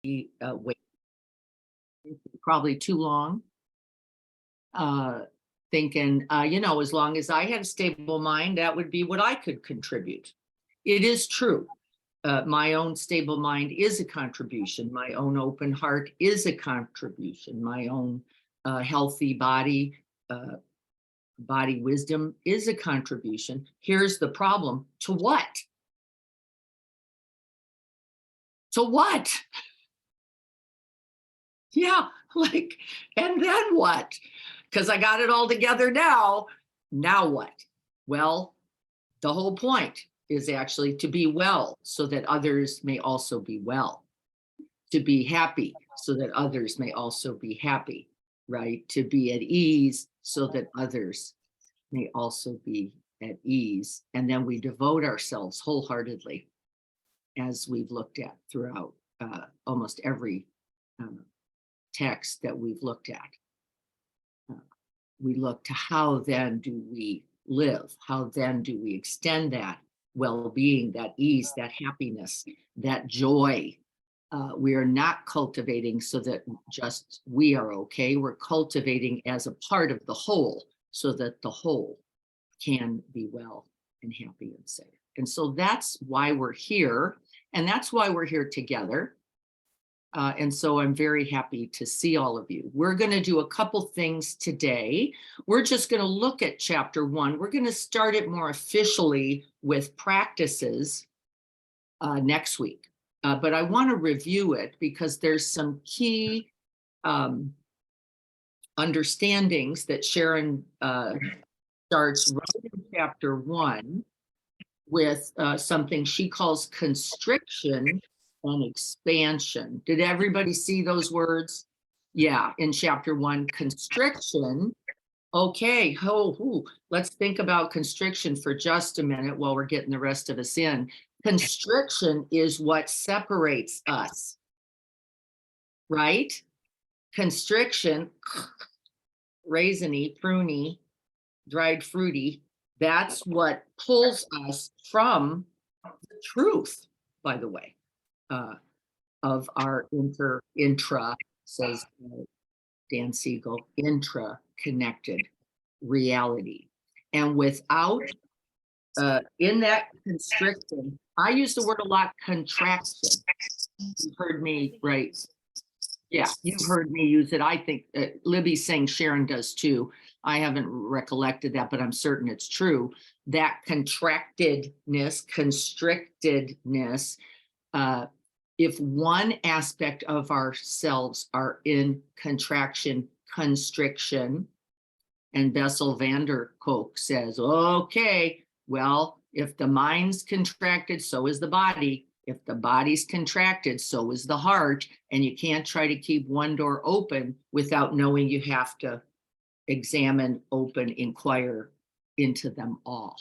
Wait, probably too long. Thinking, as long as I had a stable mind, that would be what I could contribute. It is true. My own stable mind is a contribution. My own open heart is a contribution. My own healthy body wisdom is a contribution. Here's the problem. To what? To what? Yeah, and then what? Because I got it all together now. Now what? Well, the whole point is actually to be well so that others may also be well, to be happy so that others may also be happy, right? To be at ease so that others may also be at ease. And then we devote ourselves wholeheartedly, as we've looked at throughout almost every text that we've looked at. We look to how then do we live? How then do we extend that well-being, that ease, that happiness, that joy? We are not cultivating so that just we are okay. We're cultivating as a part of the whole so that the whole can be well and happy and safe. And so that's why we're here. And that's why we're here together. And so I'm very happy to see all of you. We're going to do a couple things today. We're just going to look at chapter 1. We're going to start it more officially with practices next week. But I want to review it because there's some key understandings that Sharon starts right in chapter 1 with something she calls constriction and expansion. Did everybody see those words? Yeah, in chapter 1, constriction. Okay, let's think about constriction for just a minute while we're getting the rest of us in. Constriction is what separates us, right? Constriction, raisiny, pruny, dried fruity, that's what pulls us from the truth, by the way. Of our intra, says Dan Siegel, intra-connected reality. And without, in that constriction, I use the word a lot, contraction. You've heard me, right? Yeah, you've heard me use it. I think Libby's saying Sharon does too. I haven't recollected that, but I'm certain it's true. That contractedness, constrictedness, if one aspect of ourselves are in contraction, constriction, and Bessel van der Kolk says, okay, well, if the mind's contracted, so is the body. If the body's contracted, so is the heart. And you can't try to keep one door open without knowing you have to examine, open, inquire into them all.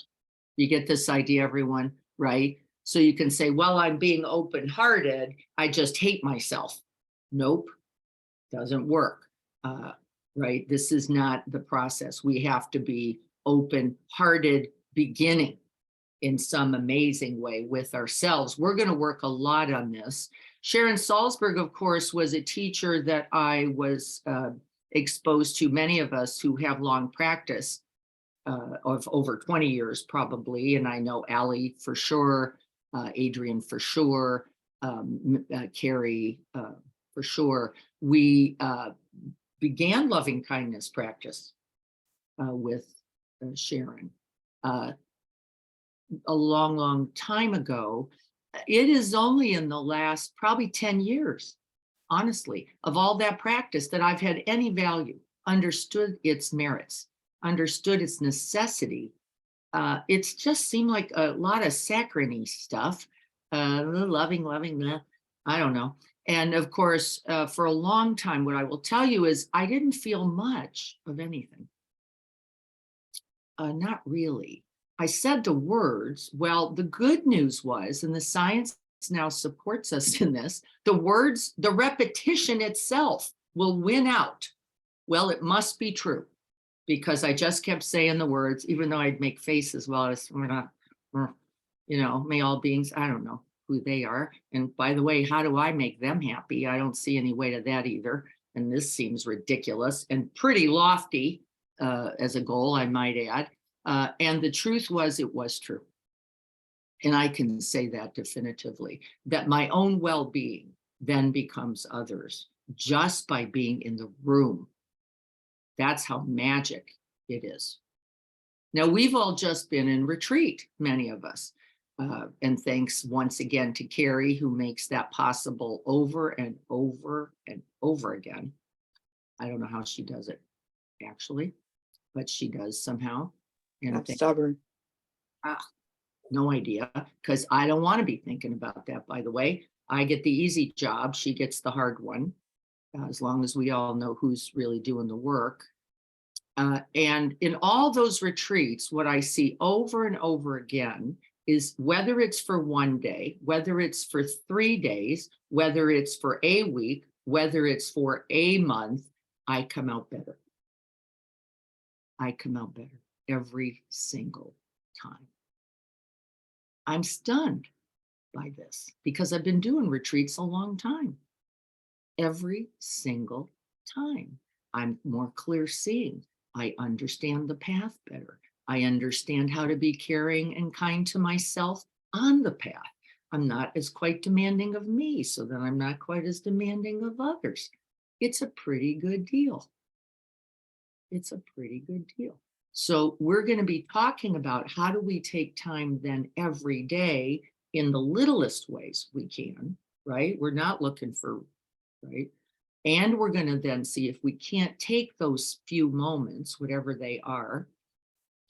You get this idea, everyone, right? So you can say, well, I'm being open-hearted. I just hate myself. Nope, doesn't work, right? This is not the process. We have to be open-hearted beginning in some amazing way with ourselves. We're going to work a lot on this. Sharon Salzberg, of course, was a teacher that I was exposed to, many of us who have long practice of over 20 years probably. And I know Allie for sure, Adrian for sure, Carrie for sure. We began loving kindness practice with Sharon a long time ago. It is only in the last probably 10 years, honestly, of all that practice that I've had any value, understood its merits, understood its necessity. It's just seemed like a lot of saccharine stuff, loving, I don't know. And of course, for a long time, what I will tell you is I didn't feel much of anything. Not really. I said the words. Well, the good news was, and the science now supports us in this, the words, the repetition itself will win out. Well, it must be true, because I just kept saying the words, even though I'd make faces while I was, may all beings, I don't know. who they are. And by the way, how do I make them happy? I don't see any way to that either. And this seems ridiculous and pretty lofty as a goal, I might add. And the truth was, it was true. And I can say that definitively, that my own well-being then becomes others just by being in the room. That's how magic it is. Now, we've all just been in retreat, many of us. And thanks once again to Carrie, who makes that possible over and over and over again. I don't know how she does it, actually, but she does somehow. And I'm stubborn. No idea, because I don't want to be thinking about that, by the way. I get the easy job. She gets the hard one, as long as we all know who's really doing the work. And in all those retreats, what I see over and over again is whether it's for one day, whether it's for 3 days, whether it's for a week, whether it's for a month, I come out better. I come out better every single time. I'm stunned by this because I've been doing retreats a long time. Every single time, I'm more clear seeing. I understand the path better. I understand how to be caring and kind to myself on the path. I'm not as quite demanding of me, so that I'm not quite as demanding of others. It's a pretty good deal. It's a pretty good deal. So we're going to be talking about how do we take time then every day in the littlest ways we can, right? We're not looking for, right? And we're going to then see if we can't take those few moments, whatever they are,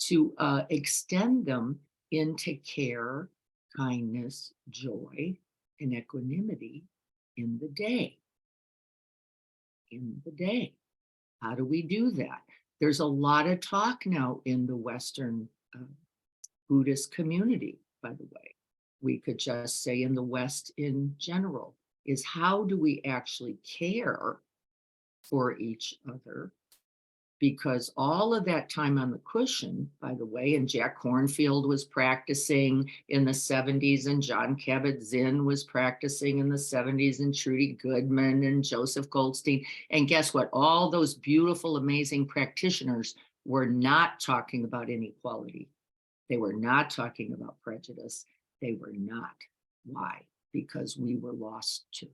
to extend them into care, kindness, joy, and equanimity in the day. In the day. How do we do that? There's a lot of talk now in the Western Buddhist community, by the way. We could just say in the West in general, is how do we actually care for each other? Because all of that time on the cushion, by the way, and Jack Kornfield was practicing in the 70s, and John Kabat-Zinn was practicing in the 70s, and Trudy Goodman and Joseph Goldstein. And guess what? All those beautiful, amazing practitioners were not talking about inequality. They were not talking about prejudice. They were not. Why? Because we were lost too.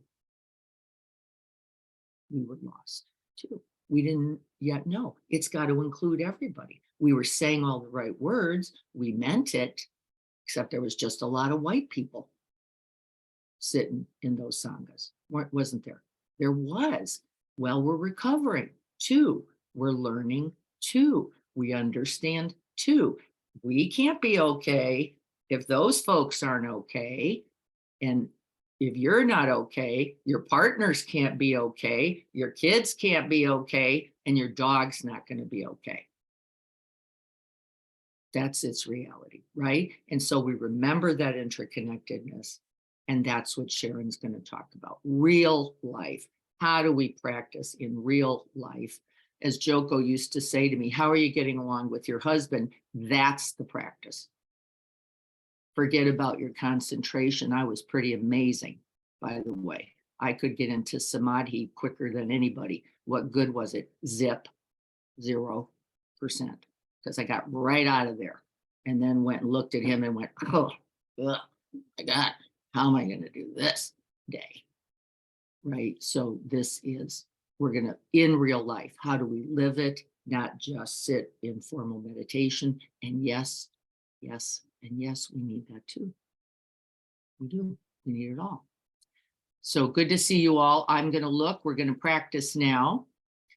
We were lost too. We didn't yet know. It's got to include everybody. We were saying all the right words. We meant it, except there was just a lot of white people sitting in those sanghas. Wasn't there? There was. Well, we're recovering too. We're learning too. We understand too. We can't be okay if those folks aren't okay. And if you're not okay, your partners can't be okay, your kids can't be okay, and your dog's not going to be okay. That's its reality, right? And so we remember that interconnectedness, and that's what Sharon's going to talk about. Real life. How do we practice in real life? As Joko used to say to me, how are you getting along with your husband? That's the practice. Forget about your concentration. I was pretty amazing, by the way. I could get into samadhi quicker than anybody. What good was it? Zip, 0%. Because I got right out of there and then went and looked at him and went, oh, ugh, my God, how am I going to do this day? Right? So this is, we're going to, in real life, how do we live it? Not just sit in formal meditation. And yes, yes, and yes, we need that too. We do. We need it all. So good to see you all. I'm going to look. We're going to practice now.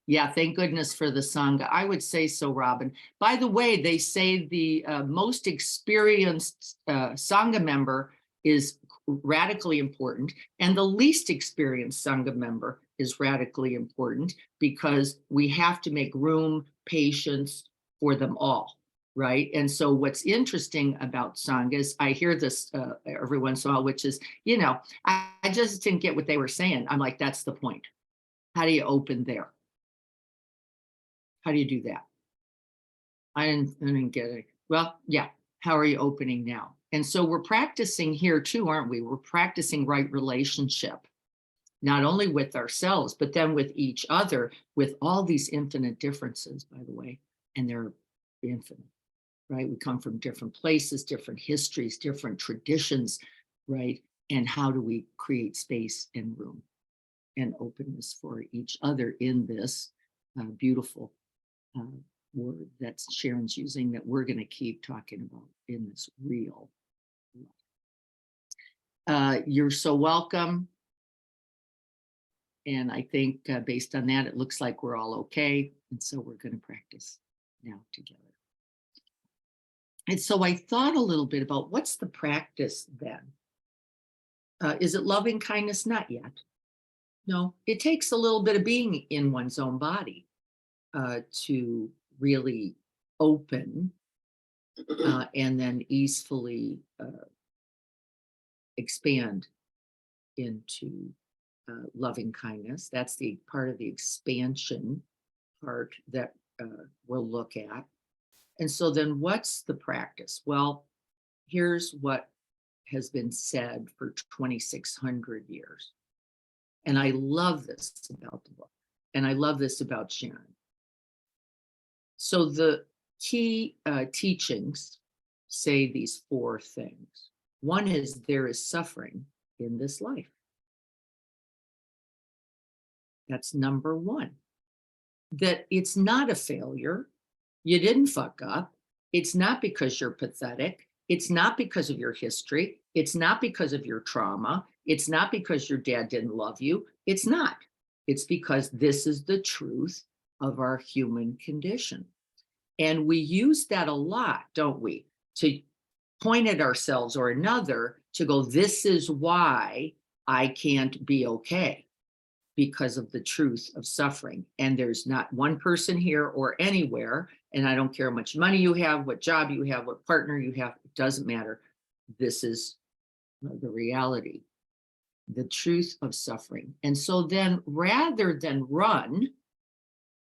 Yeah, thank goodness for the Sangha. I would say so, Robin. By the way, they say the most experienced Sangha member is radically important, and the least experienced Sangha member is radically important because we have to make room, patience for them all. Right. And so what's interesting about Sangha is I hear this every once in a while, which is, you know, I just didn't get what they were saying. I'm like, that's the point. How do you open there? How do you do that? I didn't get it. Well, yeah. How are you opening now? And so we're practicing here too, aren't we? We're practicing right relationship, not only with ourselves, but then with each other, with all these infinite differences, by the way, and they're infinite, right? We come from different places, different histories, different traditions, right? And how do we create space and room and openness for each other in this beautiful word that Sharon's using, that we're going to keep talking about in this real life. You're so welcome. And I think based on that, it looks like we're all okay. And so we're going to practice now together. And so I thought a little bit about what's the practice then? Is it loving kindness? Not yet. No, it takes a little bit of being in one's own body to really open and then easily expand into loving kindness. That's the part of the expansion part that we'll look at. And so then what's the practice? Well, here's what has been said for 2,600 years. And I love this about the book. And I love this about Sharon. So the key teachings say these four things. One is there is suffering in this life. That's number one. That it's not a failure. You didn't fuck up. It's not because you're pathetic. It's not because of your history. It's not because of your trauma. It's not because your dad didn't love you. It's not. It's because this is the truth of our human condition. And we use that a lot, don't we? To point at ourselves or another to go, this is why I can't be okay, because of the truth of suffering. And there's not one person here or anywhere, and I don't care how much money you have, what job you have, what partner you have, it doesn't matter. This is the reality, the truth of suffering. And so then rather than run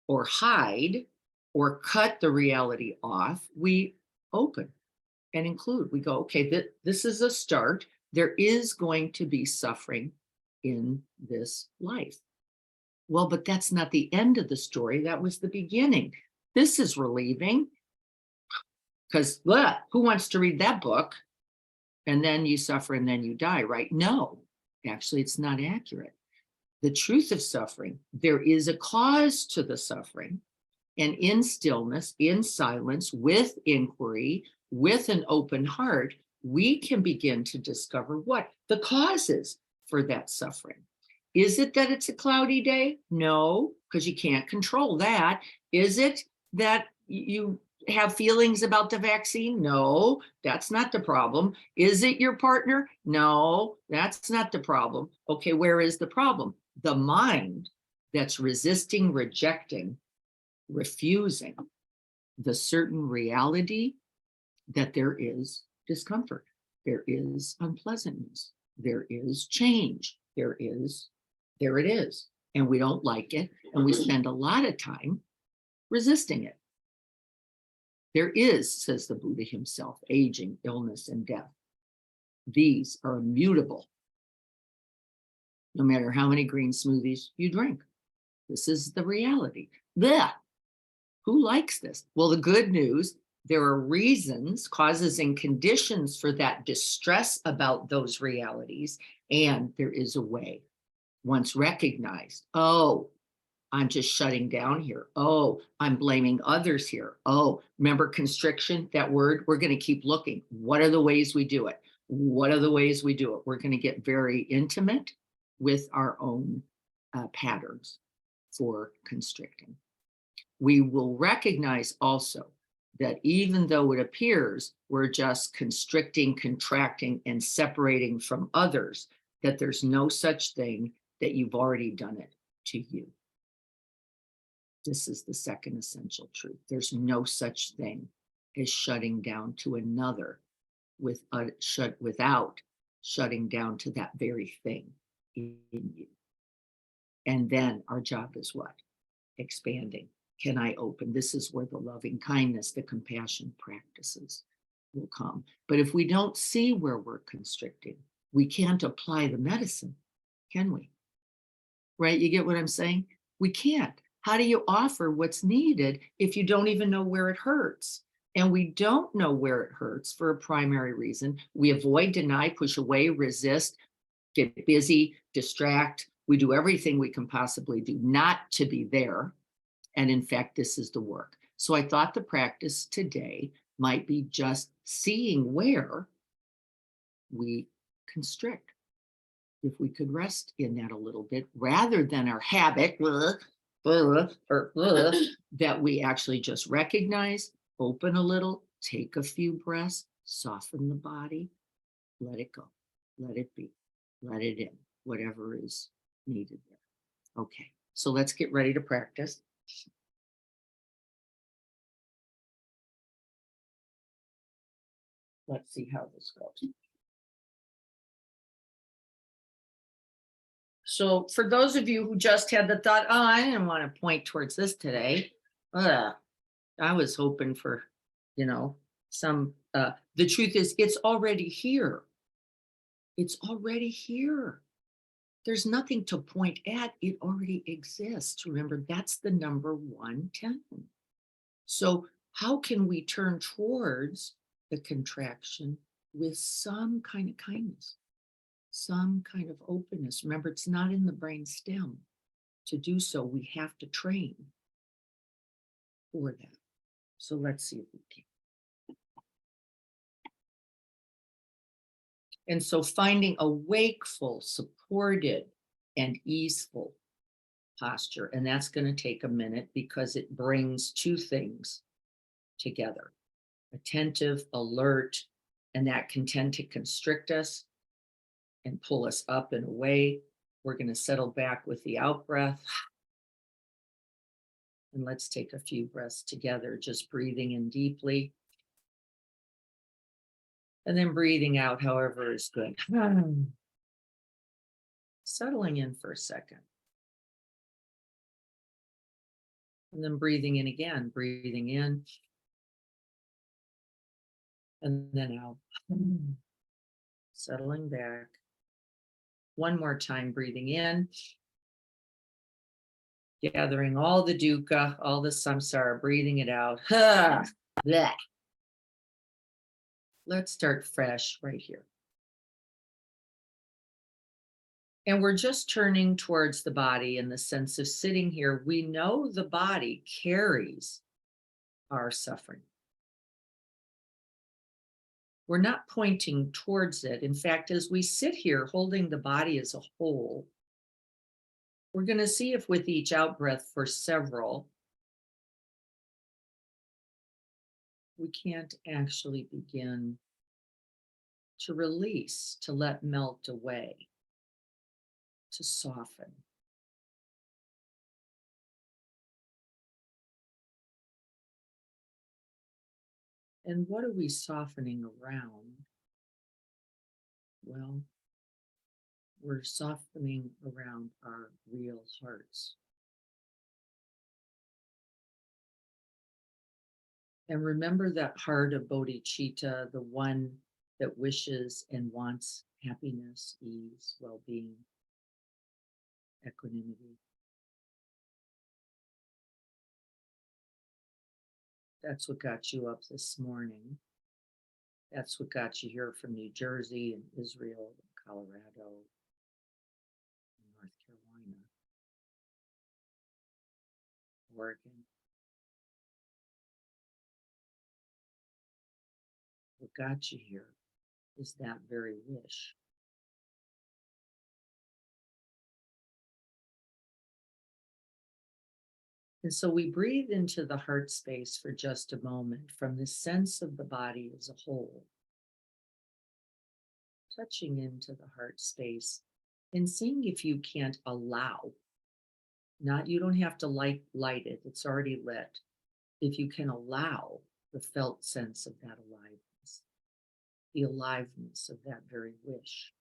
or hide or cut the reality off, we open and include. We go, okay, this is a start. There is going to be suffering in this life. Well, but that's not the end of the story. That was the beginning. This is relieving, because who wants to read that book? And then you suffer and then you die, right? No, actually, it's not accurate. The truth of suffering, there is a cause to the suffering. And in stillness, in silence, with inquiry, with an open heart, we can begin to discover what the causes for that suffering. Is it that it's a cloudy day? No, because you can't control that. Is it that you have feelings about the vaccine? No, that's not the problem. Is it your partner? No, that's not the problem. Okay, where is the problem? The mind that's resisting, rejecting, refusing the certain reality that there is discomfort, there is unpleasantness, there is change, there it is, and we don't like it, and we spend a lot of time resisting it. There is, says the Buddha himself, aging, illness, and death. These are immutable, no matter how many green smoothies you drink. This is the reality. Blech. Who likes this? Well, the good news, there are reasons, causes, and conditions for that distress about those realities, and there is a way. Once recognized, oh, I'm just shutting down here. Oh, I'm blaming others here. Oh, remember constriction, that word? We're going to keep looking. What are the ways we do it? What are the ways we do it? We're going to get very intimate with our own patterns for constricting. We will recognize also that even though it appears we're just constricting, contracting, and separating from others, that there's no such thing, that you've already done it to you. This is the second essential truth. There's no such thing as shutting down to another without shutting down to that very thing in you. And then our job is what? Expanding. Can I open? This is where the loving kindness, the compassion practices will come. But if we don't see where we're constricting, we can't apply the medicine, can we? Right? You get what I'm saying? We can't. How do you offer what's needed if you don't even know where it hurts? And we don't know where it hurts for a primary reason. We avoid, deny, push away, resist, get busy, distract. We do everything we can possibly do not to be there. And in fact, this is the work. So I thought the practice today might be just seeing where we constrict. If we could rest in that a little bit rather than our habit that we actually just recognize, open a little, take a few breaths, soften the body, let it go, let it be, let it in, whatever is needed there. Okay, so let's get ready to practice. Let's see how this goes. So for those of you who just had the thought, oh, I didn't want to point towards this today. I was hoping for, some, the truth is it's already here. It's already here. There's nothing to point at. It already exists. Remember, that's the number 110. So how can we turn towards the contraction with some kind of kindness? Some kind of openness. Remember, it's not in the brain stem. To do so, we have to train for that. So let's see if we can. And so finding a wakeful, supported, and easeful posture. And that's going to take a minute because it brings two things together. Attentive, alert, and that can tend to constrict us and pull us up and away. We're going to settle back with the out breath. And let's take a few breaths together, just breathing in deeply. And then breathing out however is good. Settling in for a second. And then breathing in again, breathing in. And then out. Settling back. One more time, breathing in. Gathering all the dukkha, all the samsara, breathing it out. Let's start fresh right here. And we're just turning towards the body in the sense of sitting here. We know the body carries our suffering. We're not pointing towards it. In fact, as we sit here holding the body as a whole, we're going to see if with each out breath for several, we can't actually begin to release, to let melt away, to soften. And what are we softening around? Well, we're softening around our real hearts. And remember that heart of bodhicitta, the one that wishes and wants happiness, ease, well-being, equanimity. That's what got you up this morning. That's what got you here from New Jersey and Israel, and Colorado, and North Carolina, Oregon. What got you here is that very wish. And so we breathe into the heart space for just a moment from the sense of the body as a whole, touching into the heart space and seeing if you can't allow, not, you don't have to light it, it's already lit. If you can allow the felt sense of that aliveness, the aliveness of that very wish.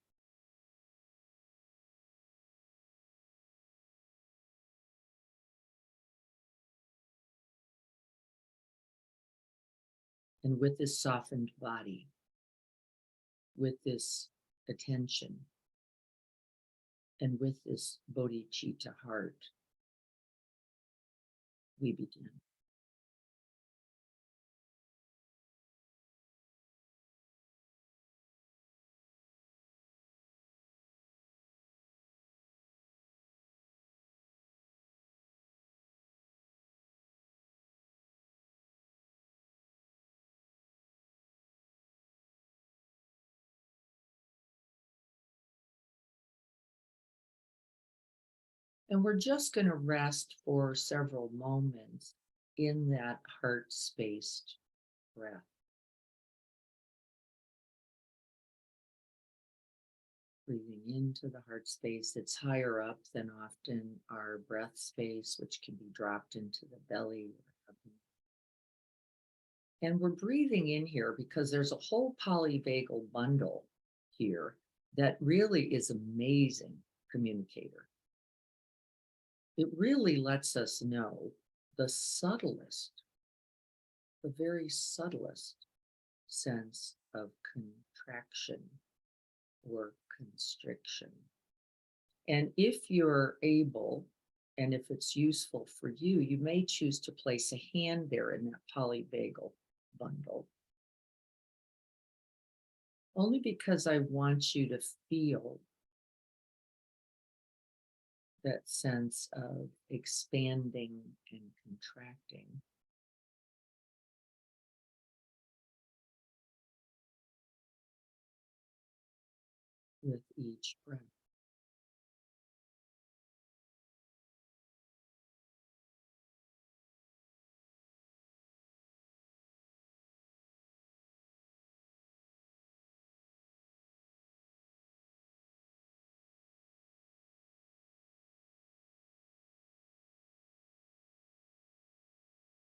And with this softened body, with this attention, and with this bodhicitta heart, we begin. And we're just going to rest for several moments in that heart-spaced breath. Breathing into the heart space that's higher up than often our breath space, which can be dropped into the belly. And we're breathing in here because there's a whole polyvagal bundle here that really is amazing communicator. It really lets us know the subtlest, the very subtlest sense of contraction or constriction. And if you're able, and if it's useful for you, you may choose to place a hand there in that polyvagal bundle. Only because I want you to feel that sense of expanding and contracting. With each breath.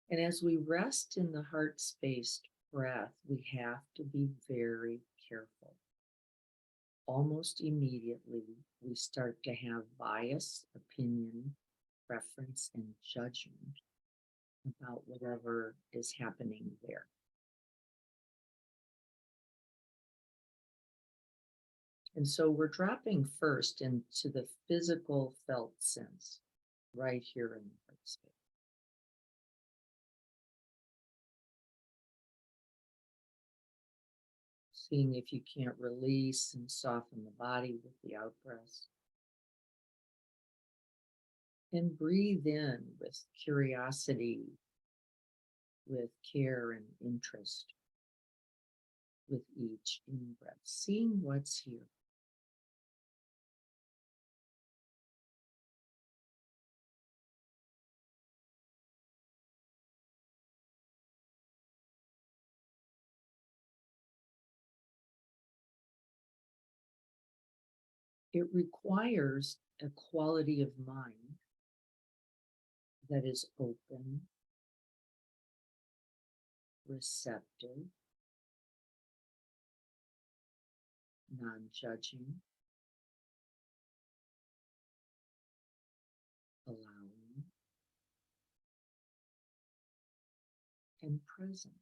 And as we rest in the heart-spaced breath, we have to be very careful. Almost immediately, we start to have bias, opinion, preference, and judgment about whatever is happening there. And so we're dropping first into the physical felt sense right here in the heart space. Seeing if you can't release and soften the body with the out breath. And breathe in with curiosity, with care and interest with each in-breath, seeing what's here. It requires a quality of mind that is open, receptive, non-judging, allowing, and present.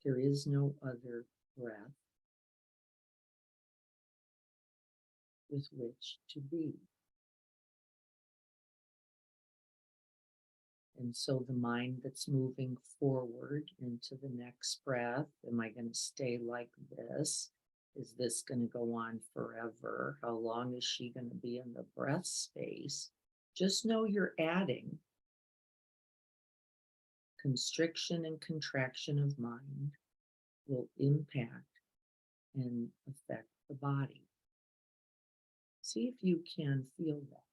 There is no other breath with which to be. And so the mind that's moving forward into the next breath, am I going to stay like this? Is this going to go on forever? How long is she going to be in the breath space? Just know you're adding constriction and contraction of mind will impact and affect the body. See if you can feel that.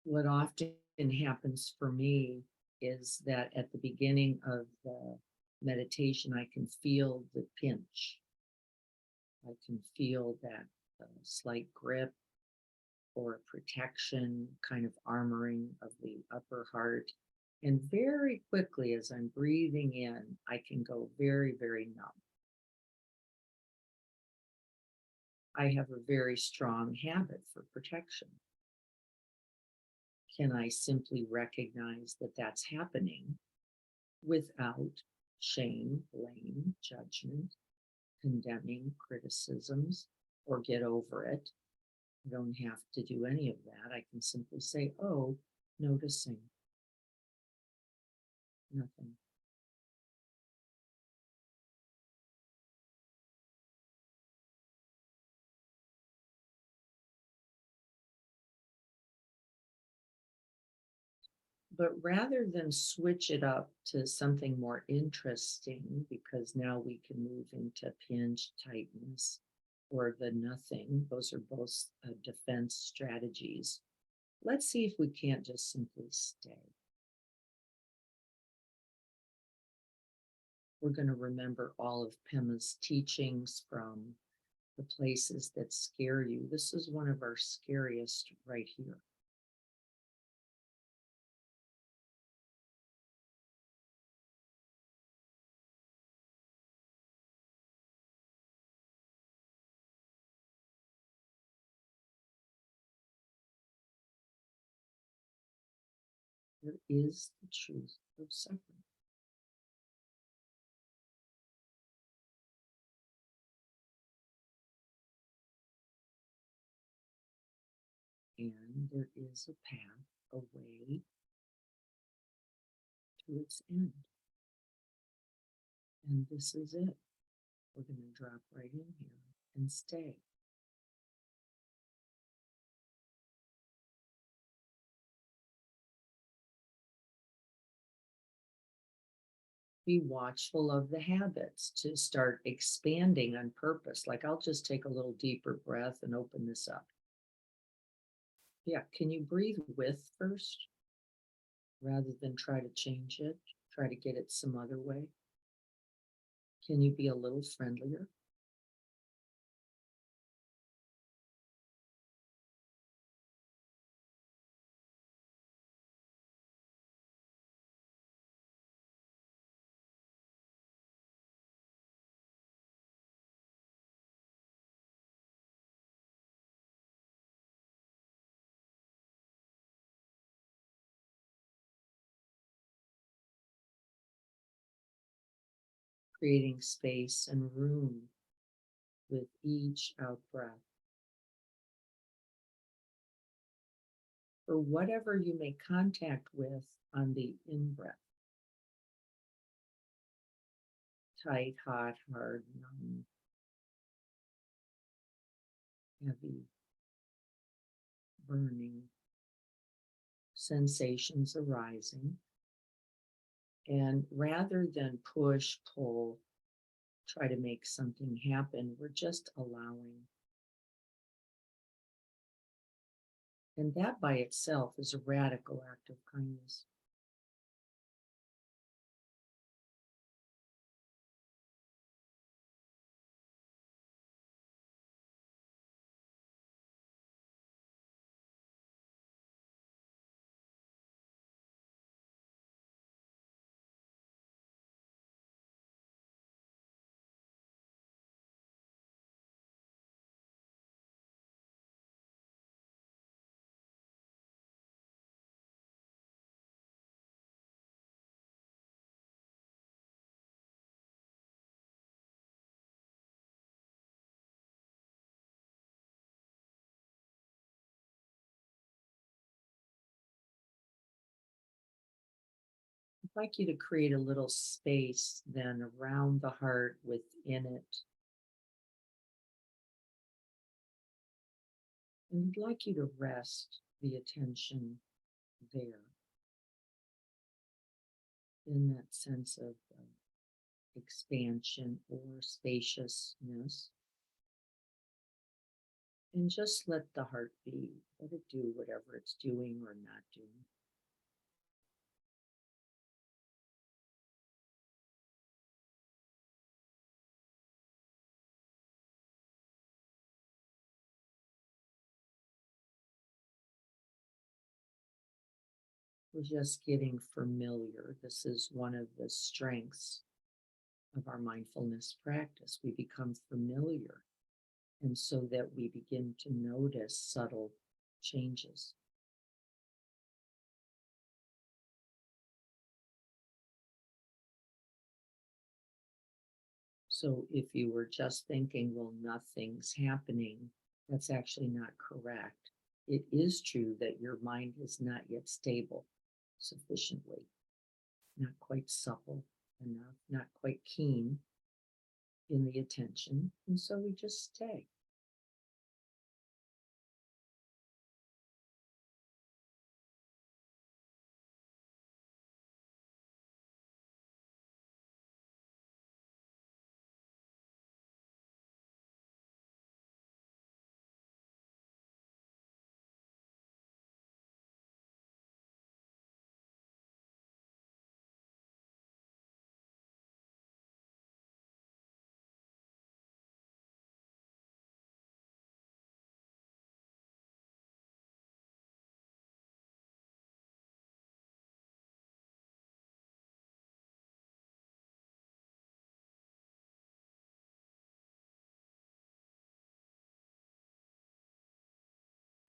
What often happens for me is that at the beginning of the meditation, I can feel the pinch. I can feel that slight grip or protection, kind of armoring of the upper heart. And very quickly, as I'm breathing in, I can go very, very numb. I have a very strong habit for protection. Can I simply recognize that that's happening without shame, blame, judgment, condemning, criticisms, or get over it? I don't have to do any of that. I can simply say, oh, noticing, nothing. But rather than switch it up to something more interesting, because now we can move into pinch, tightness, or the nothing, those are both defense strategies. Let's see if we can't just simply stay. We're going to remember all of Pema's teachings from the places that scare you. This is one of our scariest right here. There is the truth of suffering. And there is a path, a way to its end. And this is it. We're going to drop right in here and stay. Be watchful of the habits to start expanding on purpose. Like I'll just take a little deeper breath and open this up. Yeah, can you breathe with first rather than try to change it, try to get it some other way? Can you be a little friendlier? Creating space and room with each out breath. For whatever you make contact with on the in breath. Tight, hot, hard, numb, heavy, burning, sensations arising. And rather than push, pull, try to make something happen, we're just allowing. And that by itself is a radical act of kindness. I'd like you to create a little space then around the heart within it. And I'd like you to rest the attention there in that sense of expansion or spaciousness. And just let the heart be. Let it do whatever it's doing or not doing. We're just getting familiar. This is one of the strengths of our mindfulness practice. We become familiar, and so that we begin to notice subtle changes. So if you were just thinking, well, nothing's happening, that's actually not correct. It is true that your mind is not yet stable sufficiently, not quite supple enough, not quite keen in the attention. And so we just stay.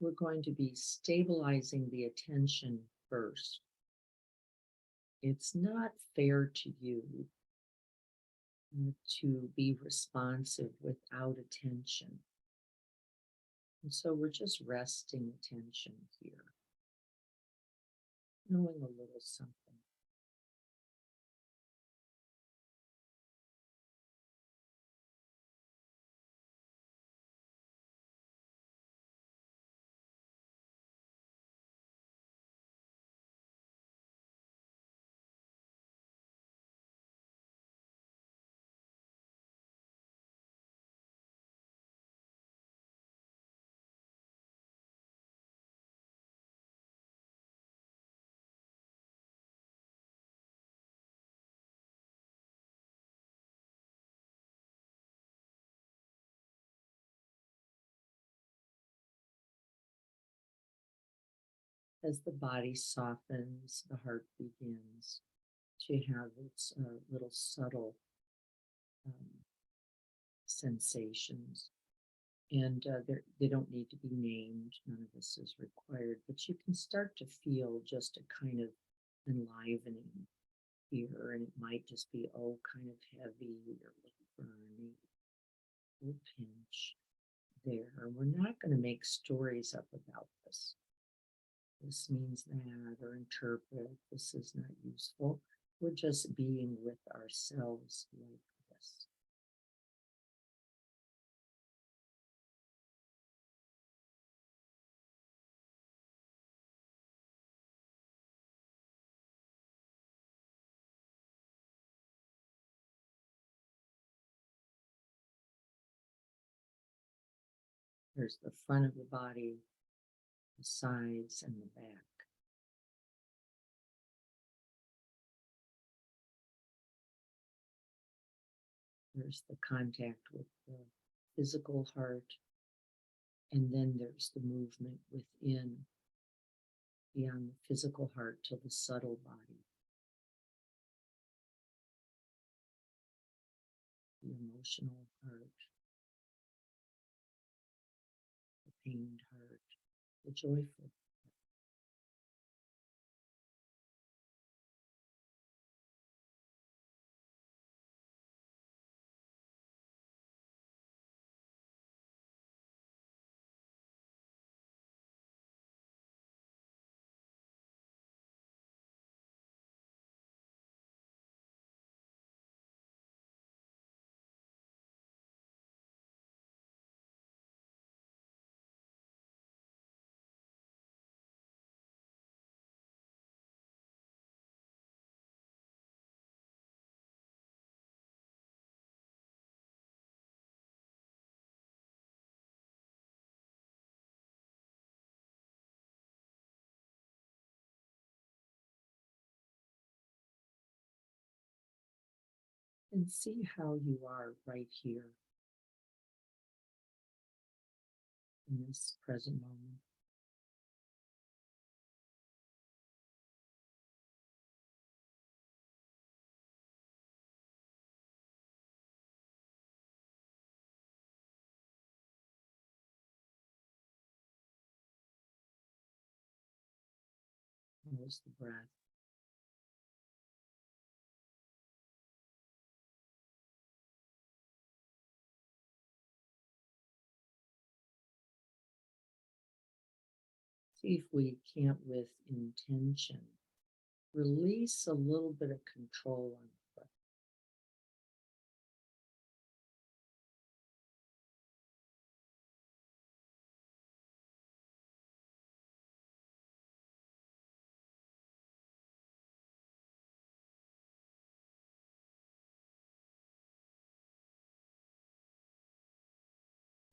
We're going to be stabilizing the attention first. It's not fair to you to be responsive without attention. And so we're just resting attention here, knowing a little something. As the body softens, the heart begins to have its little subtle um, sensations. And they don't need to be named. None of this is required, but you can start to feel just a kind of enlivening here. And it might just be, oh, kind of heavy or a little burning, a little pinch there. We're not going to make stories up about this. This means that, or interpret this is not useful. We're just being with ourselves like this. There's the front of the body, the sides, and the back. There's the contact with the physical heart, and then there's the movement within, beyond the physical heart to the subtle body, the emotional heart, the pained heart, the joyful. And see how you are right here in this present moment. Close the breath. See if we can't, with intention, release a little bit of control on the breath.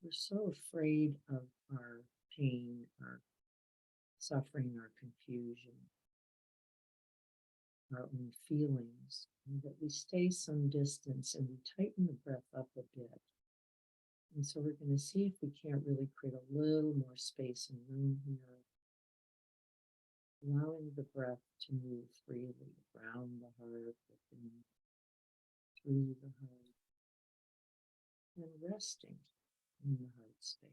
We're so afraid of our pain, our suffering, our confusion, our own feelings, and that we stay some distance and we tighten the breath up a bit. And so we're going to see if we can't really create a little more space and room here, allowing the breath to move freely around the heart, within, through the heart, and resting in the heart space.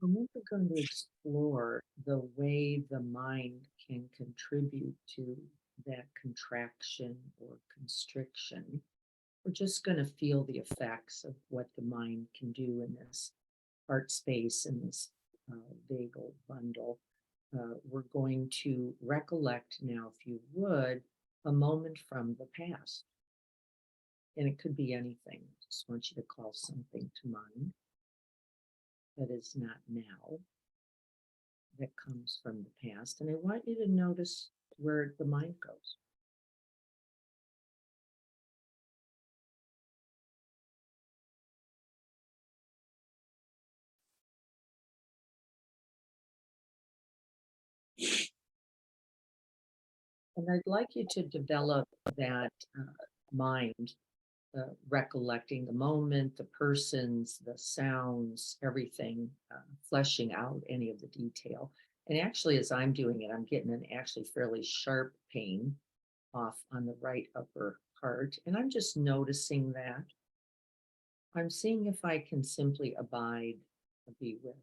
And then we're going to explore the way the mind can contribute to that contraction or constriction. We're just going to feel the effects of what the mind can do in this heart space, in this vagal bundle. We're going to recollect now, if you would, a moment from the past. And it could be anything. I just want you to call something to mind that is not now, that comes from the past. And I want you to notice where the mind goes. And I'd like you to develop that mind, recollecting the moment, the persons, the sounds, everything, fleshing out any of the detail. And actually, as I'm doing it, I'm getting an actually fairly sharp pain off on the right upper part. And I'm just noticing that. I'm seeing if I can simply abide, be with.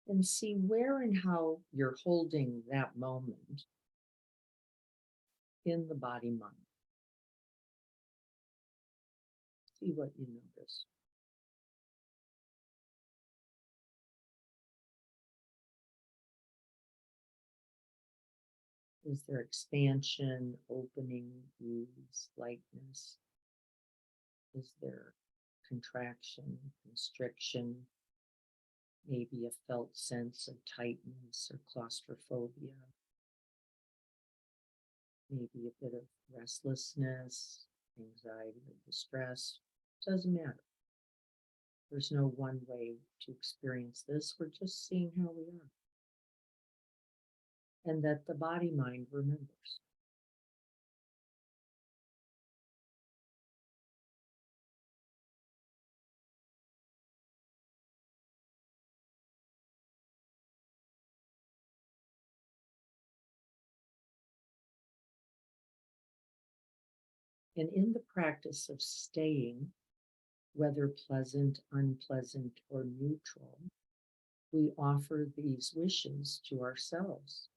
And see where and how you're holding that moment in the body mind. See what you notice. Is there expansion, opening, ease, lightness? Is there contraction, constriction, maybe a felt sense of tightness or claustrophobia? Maybe a bit of restlessness, anxiety, or distress? Doesn't matter. There's no one way to experience this. We're just seeing how we are. And that the body mind remembers. And in the practice of staying, whether pleasant, unpleasant, or neutral, we offer these wishes to ourselves.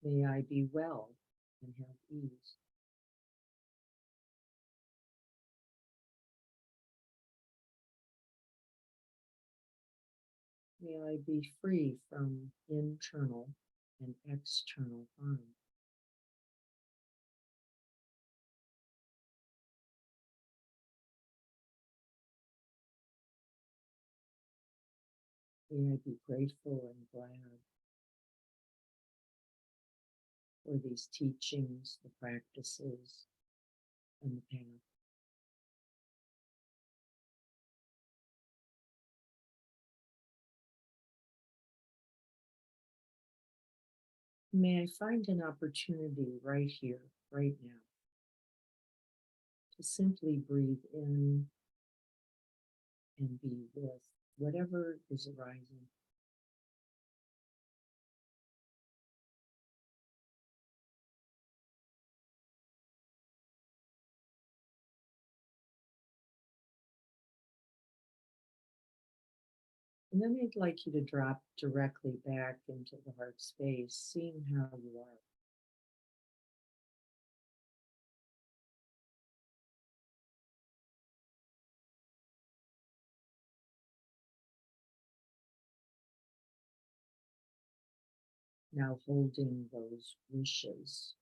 May I be well and have ease. May I be free from internal and external harm. May I be grateful and glad for these teachings, the practices, and the path. May I find an opportunity right here, right now, to simply breathe in and be with whatever is arising. And then I'd like you to drop directly back into the heart space, seeing how you are. Now holding those wishes.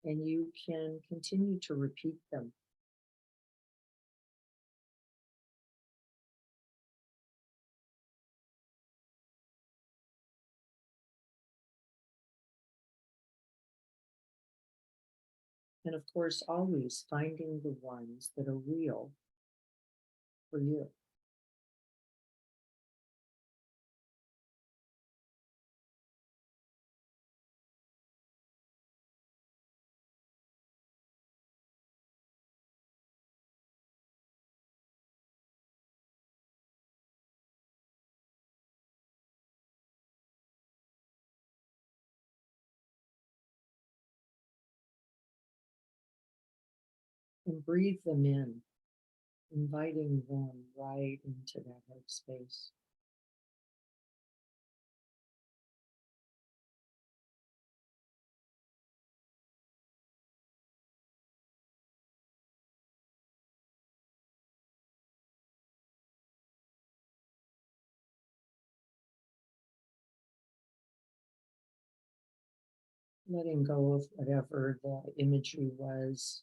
And you can continue to repeat them. And of course, always finding the ones that are real for you. And breathe them in, inviting them right into that heart space. Letting go of whatever the imagery was,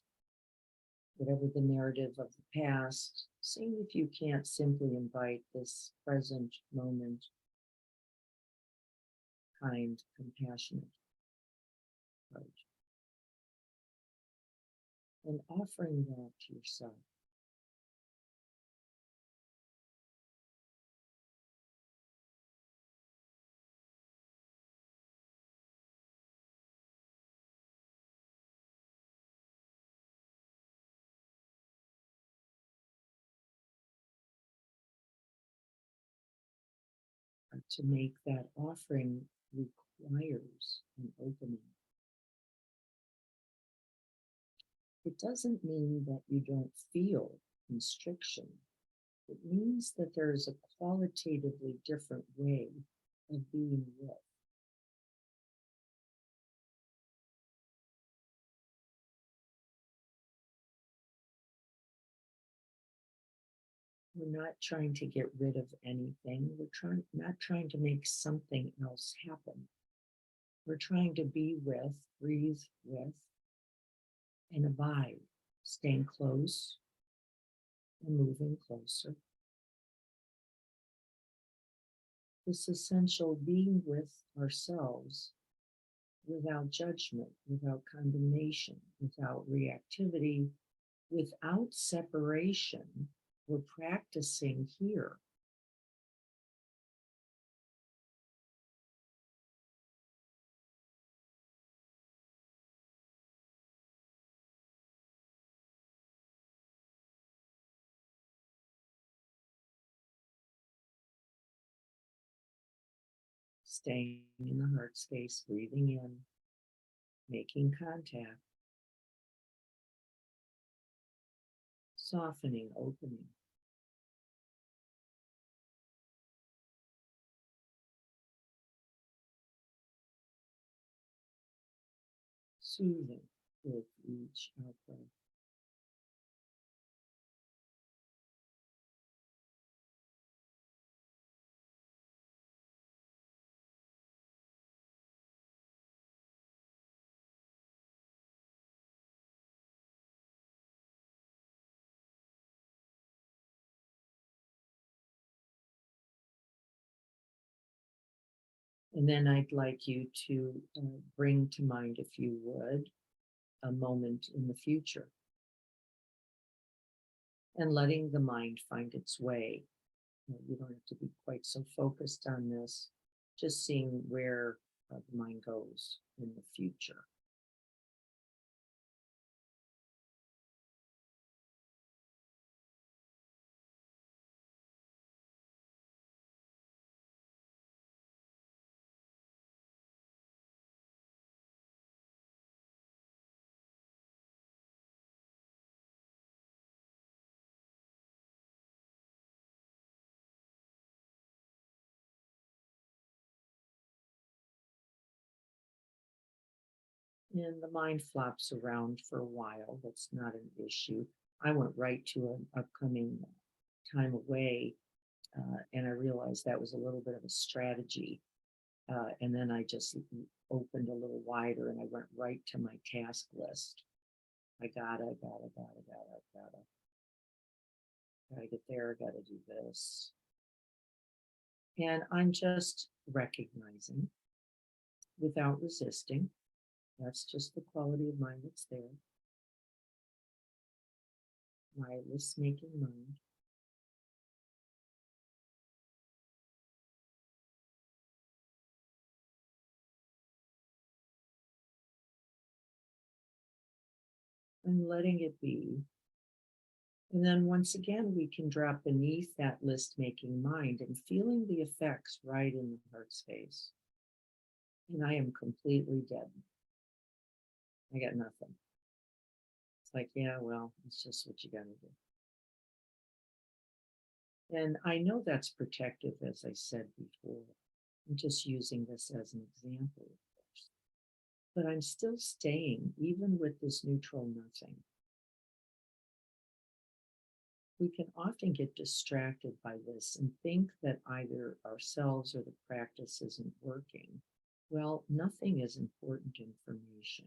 whatever the narrative of the past, seeing if you can't simply invite this present moment, kind, compassionate heart, and offering that to yourself. To make that offering requires an opening. It doesn't mean that you don't feel constriction. It means that there is a qualitatively different way of being with. We're not trying to get rid of anything. We're not trying to make something else happen. We're trying to be with, breathe with, and abide, staying close and moving closer. This essential being with ourselves without judgment, without condemnation, without reactivity, without separation. We're practicing here. Staying in the heart space, breathing in, making contact, softening, opening. Soothing with each out breath. And then I'd like you to bring to mind, if you would, a moment in the future and letting the mind find its way. You don't have to be quite so focused on this, just seeing where the mind goes in the future. And the mind flops around for a while. That's not an issue. I went right to an upcoming time away, and I realized that was a little bit of a strategy. And then I just opened a little wider and I went right to my task list. Gotta get there, gotta do this. And I'm just recognizing without resisting. That's just the quality of mind that's there. My list making mind. And letting it be. And then once again, we can drop beneath that list making mind and feeling the effects right in the heart space. And I am completely dead. I got nothing. It's like, yeah, well, it's just what you got to do. And I know that's protective, as I said before. I'm just using this as an example, of course. But I'm still staying, even with this neutral nothing. We can often get distracted by this and think that either ourselves or the practice isn't working. Well, nothing is important information.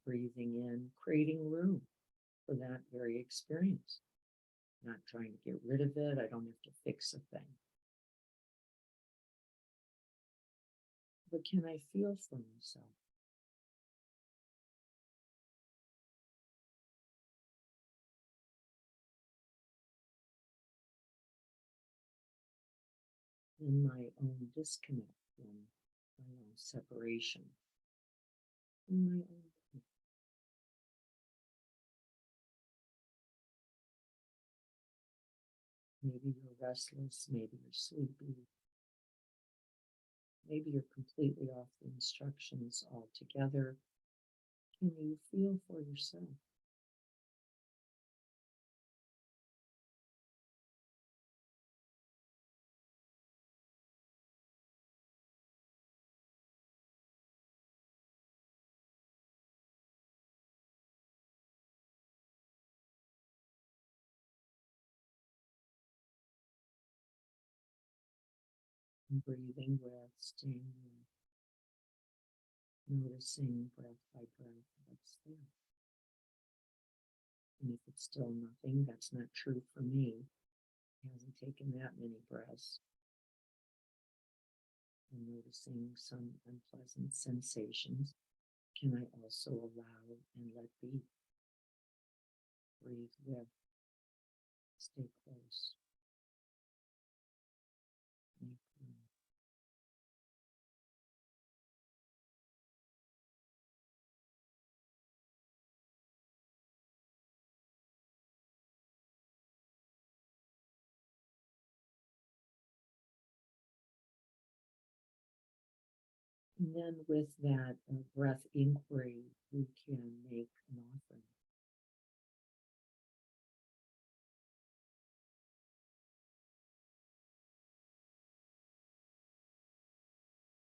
Breathing in, creating room for that very experience. Not trying to get rid of it. I don't have to fix a thing. But can I feel for myself? In my own disconnect from my own separation, in my own. Maybe you're restless, maybe you're sleepy, maybe you're completely off the instructions altogether. Can you feel for yourself? And breathing with, staying with, noticing breath by breath what's there. And if it's still nothing, that's not true for me. It hasn't taken that many breaths. And noticing some unpleasant sensations, can I also allow and let be? Breathe with, stay close, make room. And then with that breath inquiry, we can make an offering.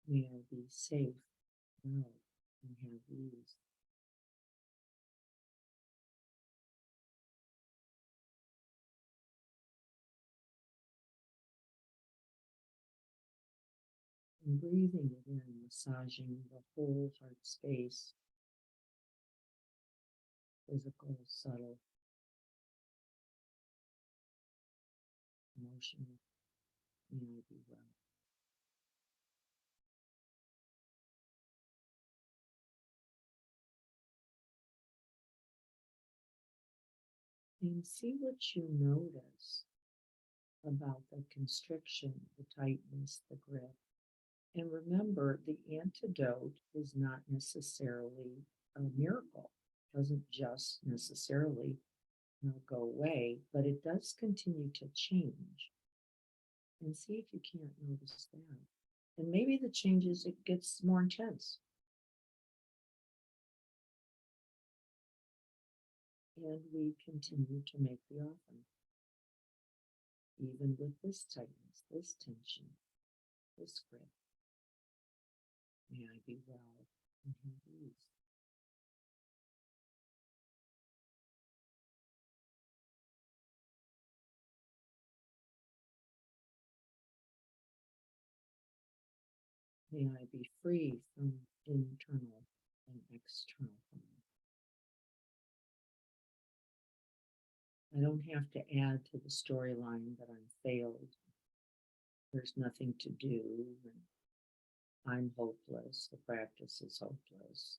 May I be safe, well, and have ease. And breathing it in, massaging the whole heart space, physical, subtle, emotional. May I be well. And see what you notice about the constriction, the tightness, the grip. And remember, the antidote is not necessarily a miracle. It doesn't just necessarily go away, but it does continue to change. And see if you can't notice that. And maybe the changes, it gets more intense. And we continue to make the offering, even with this tightness, this tension, this grip. May I be well and have ease. May I be free from internal and external harm. I don't have to add to the storyline that I'm failed. There's nothing to do, and I'm hopeless. The practice is hopeless.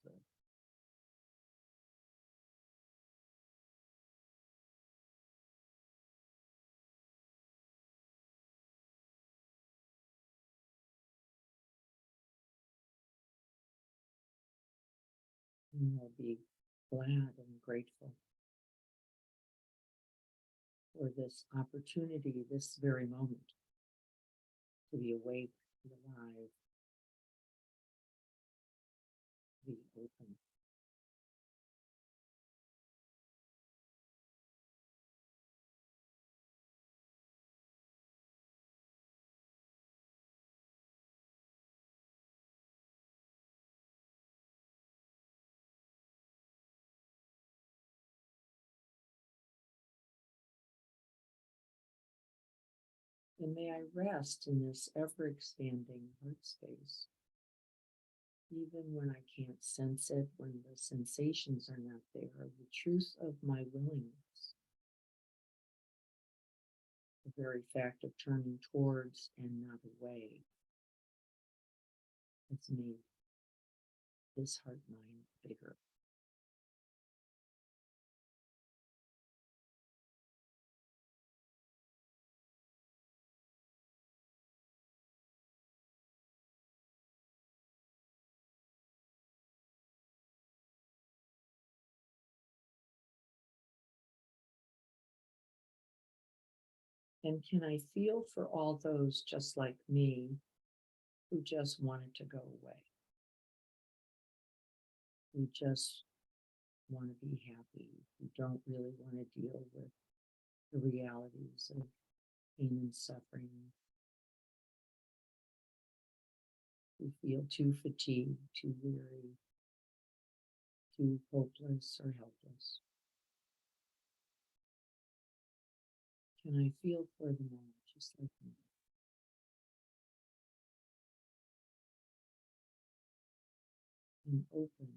And I'll be glad and grateful for this opportunity, this very moment, to be awake, to be alive, to be open. And may I rest in this ever expanding heart space, even when I can't sense it, when the sensations are not there, the truth of my willingness, the very fact of turning towards and not away, has made this heart mind bigger. And can I feel for all those just like me who just wanted to go away, who just want to be happy, who don't really want to deal with the realities of pain and suffering, who feel too fatigued, too weary, too hopeless or helpless. Can I feel for them all just like me? And open.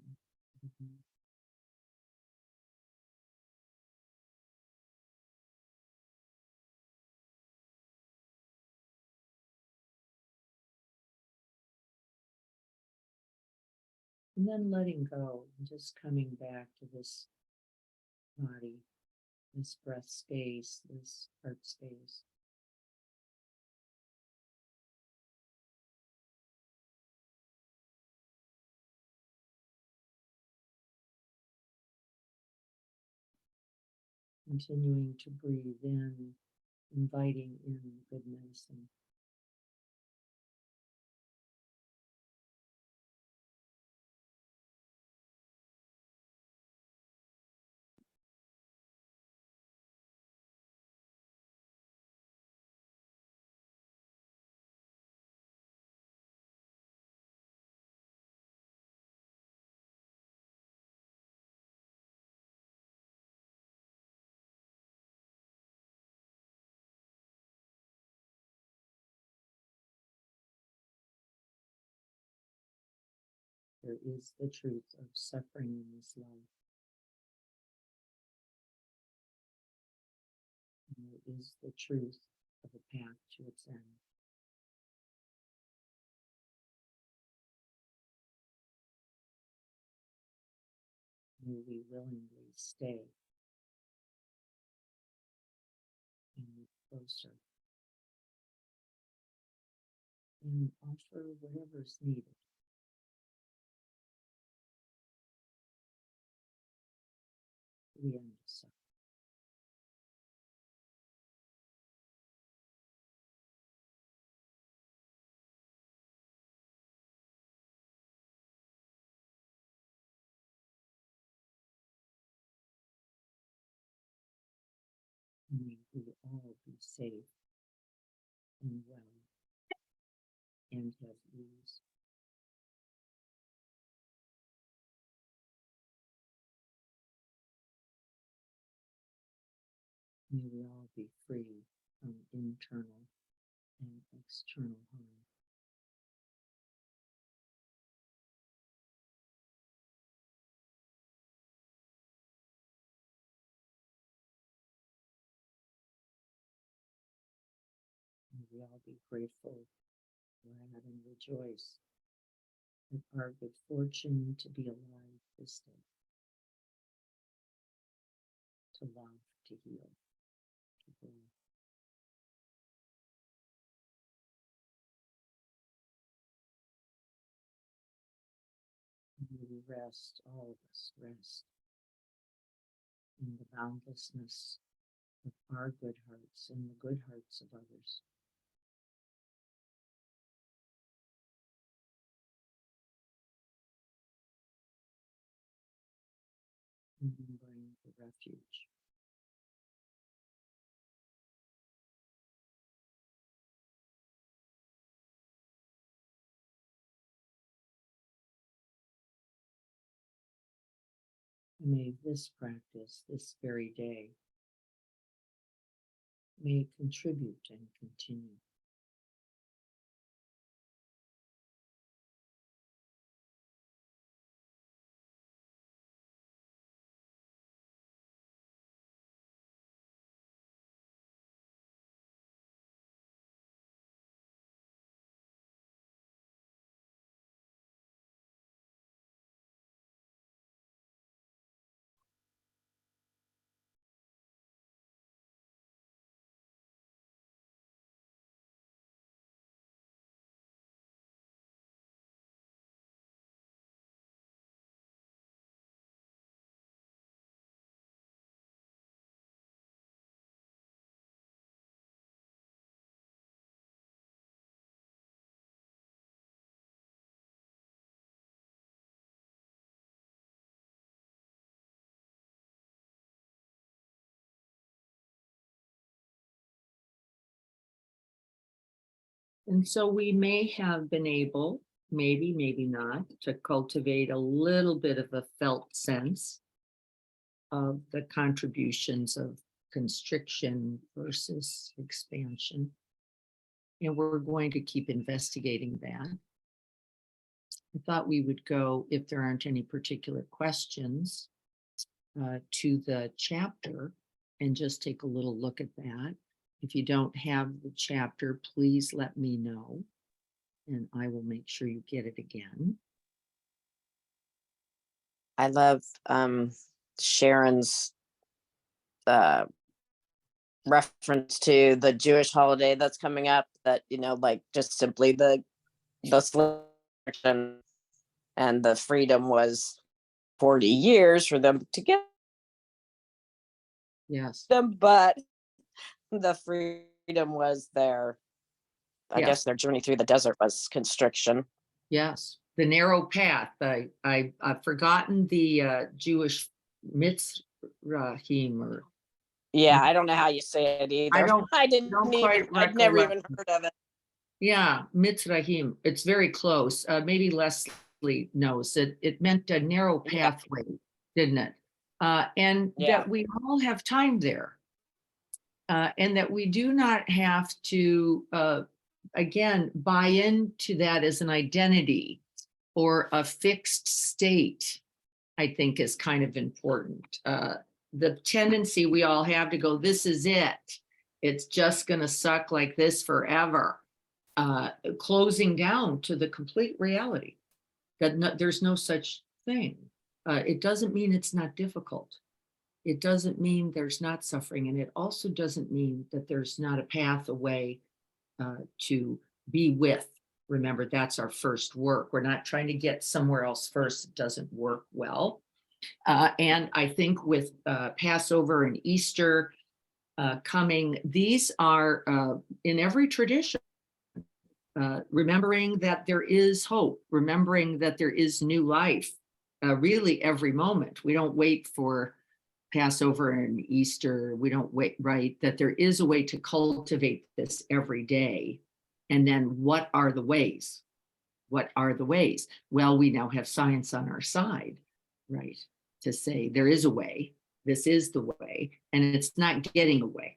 And then letting go and just coming back to this body, this breath space, this heart space. Continuing to breathe in, inviting in good medicine. there is the truth of suffering in this life. And there is the truth of a path to its end. May we willingly stay and move closer and offer whatever's needed. The end of suffering. May we all be safe and well and have ease. May we all be free from internal and external harm. May we all be grateful, glad, and rejoice at our good fortune to be alive this day, to love, to heal, to grow. May we rest, all of us rest, in the boundlessness of our good hearts and the good hearts of others. Remembering the refuge. May this practice, this very day, may contribute and continue. And so we may have been able, maybe, maybe not, to cultivate a little bit of a felt sense of the contributions of constriction versus expansion. And we're going to keep investigating that. I thought we would go, if there aren't any particular questions, to the chapter and just take a little look at that. If you don't have the chapter, please let me know, and I will make sure you get it again. I love Sharon's reference to the Jewish holiday that's coming up, that, like just simply the selection and the freedom was 40 years for them to get Yes. them, but the freedom was I guess their journey through the desert was constriction. Yes, the narrow path. I've forgotten the Jewish mitzrahim, or I don't know how you say it either. I'd never even heard of it. Yeah, mitzrahim. It's very close. Maybe Leslie knows it. It meant a narrow pathway, didn't it? And that we all have time there. And that we do not have to, again, buy into that as an identity, or a fixed state, I think is kind of important. The tendency we all have to go, this is it. It's just going to suck like this forever. Closing down to the complete reality that there's no such thing. It doesn't mean it's not difficult. It doesn't mean there's not suffering. And it also doesn't mean that there's not a path away to be with. Remember, that's our first work. We're not trying to get somewhere else first. It doesn't work well. And I think with Passover and Easter coming, these are in every tradition, remembering that there is hope, remembering that there is new life, really every moment. We don't wait for Passover and Easter. We don't wait, right? That there is a way to cultivate this every day. And then what are the ways? What are the ways? Well, we now have science on our side, right? To say there is a way, this is the way, and it's not getting away.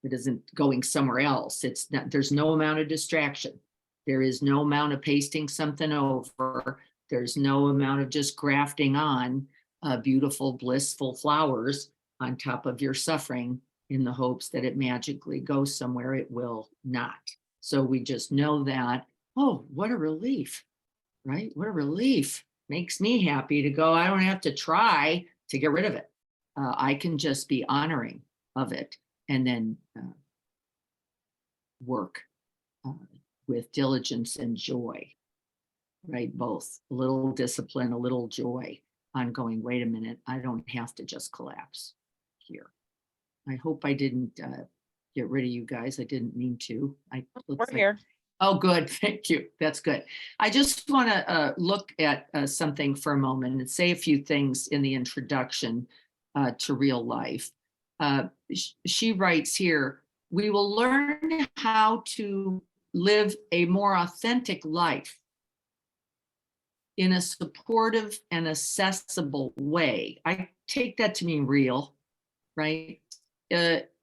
It isn't going somewhere else. It's not, there's no amount of distraction. There is no amount of pasting something over. There's no amount of just grafting on beautiful, blissful flowers on top of your suffering in the hopes that it magically goes somewhere. It will not. So we just know that, oh, what a relief, right? What a relief. Makes me happy to go. I don't have to try to get rid of it. I can just be honoring of it and then work with diligence and joy, right? Both a little discipline, a little joy on going, wait a minute, I don't have to just collapse here. I hope I didn't get rid of you guys. I didn't mean to. We're here. Oh, good. Thank you. That's good. I just want to look at something for a moment and say a few things in the introduction to real life. She writes here, we will learn how to live a more authentic life in a supportive and accessible way. I take that to mean real, right?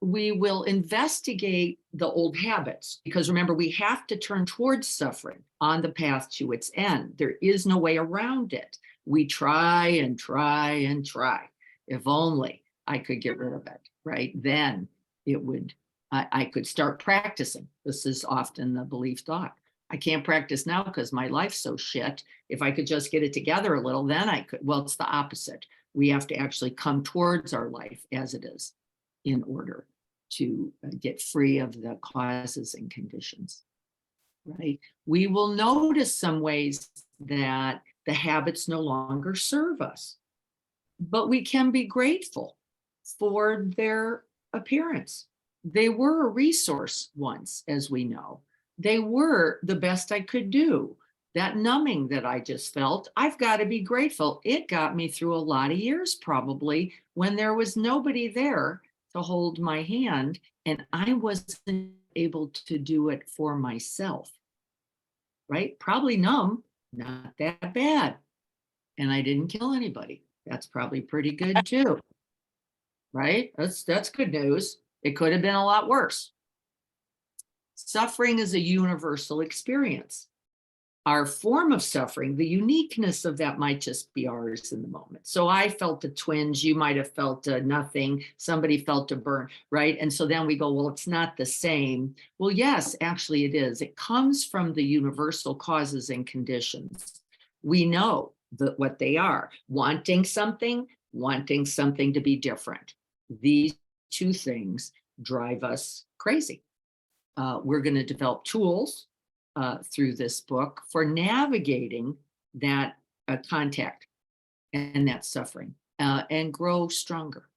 We will investigate the old habits because remember, we have to turn towards suffering on the path to its end. There is no way around it. We try and try and try. If only I could get rid of it, right? Then it would, I could start practicing. This is often the belief thought. I can't practice now because my life's so shit. If I could just get it together a little, then I could. Well, it's the opposite. We have to actually come towards our life as it is in order to get free of the causes and conditions, right? We will notice some ways that the habits no longer serve us, but we can be grateful for their appearance. They were a resource once, as we know. They were the best I could do. That numbing that I just felt, I've got to be grateful. It got me through a lot of years, probably, when there was nobody there to hold my hand, and I wasn't able to do it for myself, right? Probably numb, not that bad. And I didn't kill anybody. That's probably pretty good too, right? That's good news. It could have been a lot worse. Suffering is a universal experience. Our form of suffering, the uniqueness of that might just be ours in the moment. So I felt a twinge, you might have felt nothing, somebody felt a burn, right? And so then we go, well, it's not the same. Well, yes, actually it is. It comes from the universal causes and conditions. We know what they are, wanting something to be different. These two things drive us crazy. We're going to develop tools through this book for navigating that contact and that suffering and grow stronger,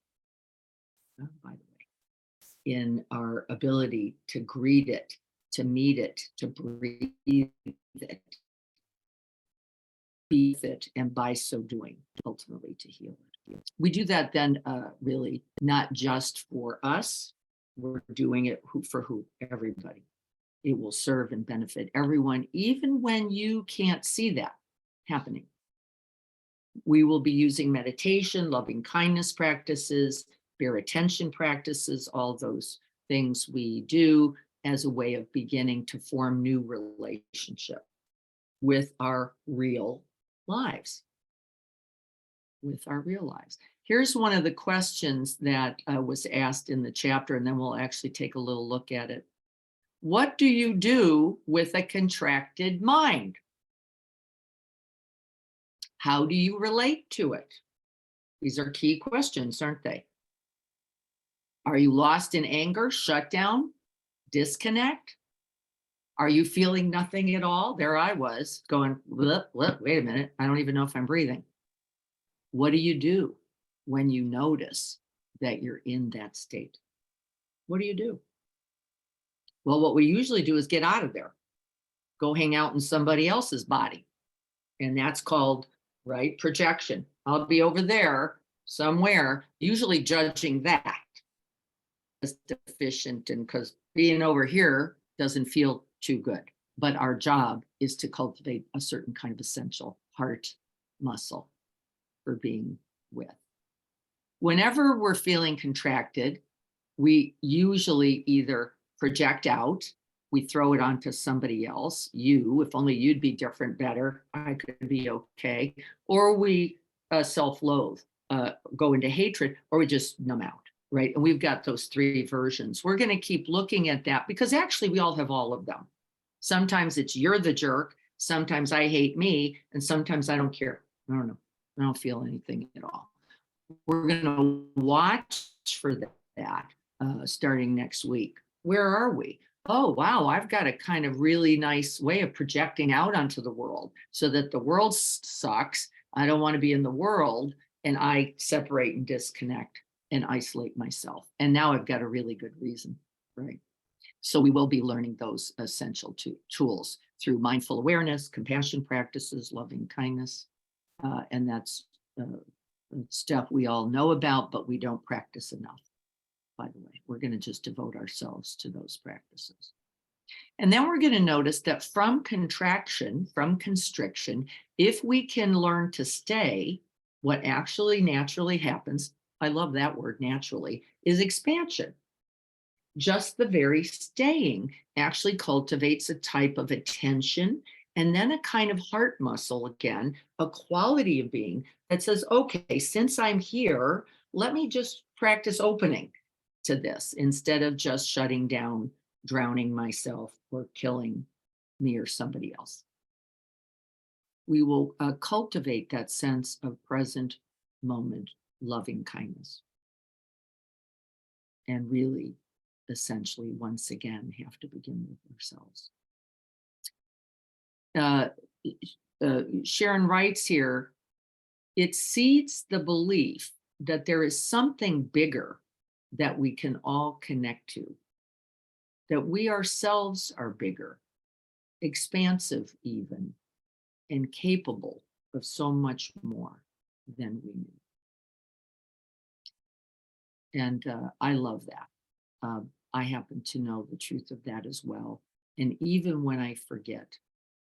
by the way, in our ability to greet it, to meet it, to breathe it, be it, and by so doing, ultimately to heal it. We do that then really not just for us, we're doing it for everybody. It will serve and benefit everyone, even when you can't see that happening. We will be using meditation, loving kindness practices, bare attention practices, all those things we do as a way of beginning to form new relationship with our real lives. With our real lives. Here's one of the questions that was asked in the chapter, and then we'll actually take a little look at it. What do you do with a contracted mind? How do you relate to it? These are key questions, aren't they? Are you lost in anger, shut down, disconnect? Are you feeling nothing at all? There I was going, wait a minute, I don't even know if I'm breathing. What do you do when you notice that you're in that state? What do you do? Well, what we usually do is get out of there, go hang out in somebody else's body. And that's called, right, projection. I'll be over there somewhere, usually judging that as deficient, and because being over here doesn't feel too good. But our job is to cultivate a certain kind of essential heart muscle for being with. Whenever we're feeling contracted, we usually either project out, we throw it onto somebody else, you, if only you'd be different, better, I could be okay, or we self-loathe, go into hatred, or we just numb out, right? And we've got those three versions. We're going to keep looking at that because actually we all have all of them. Sometimes it's you're the jerk, sometimes I hate me, and sometimes I don't care. I don't know. I don't feel anything at all. We're going to watch for that starting next week. Where are we? Oh, wow, I've got a kind of really nice way of projecting out onto the world so that the world sucks. I don't want to be in the world, and I separate and disconnect and isolate myself. And now I've got a really good reason, right? So we will be learning those essential tools through mindful awareness, compassion practices, loving kindness, and that's stuff we all know about, but we don't practice enough. By the way, we're going to just devote ourselves to those practices. And then we're going to notice that from contraction, from constriction, if we can learn to stay, what actually naturally happens, I love that word, naturally, is expansion. Just the very staying actually cultivates a type of attention and then a kind of heart muscle again, a quality of being that says, okay, since I'm here, let me just practice opening to this instead of just shutting down, drowning myself, or killing me or somebody else. We will cultivate that sense of present moment, loving kindness. And really, essentially, once again, have to begin with ourselves. Sharon writes here, it seeds the belief that there is something bigger that we can all connect to, that we ourselves are bigger, expansive even, and capable of so much more than we knew. And I love that. I happen to know the truth of that as well. And even when I forget,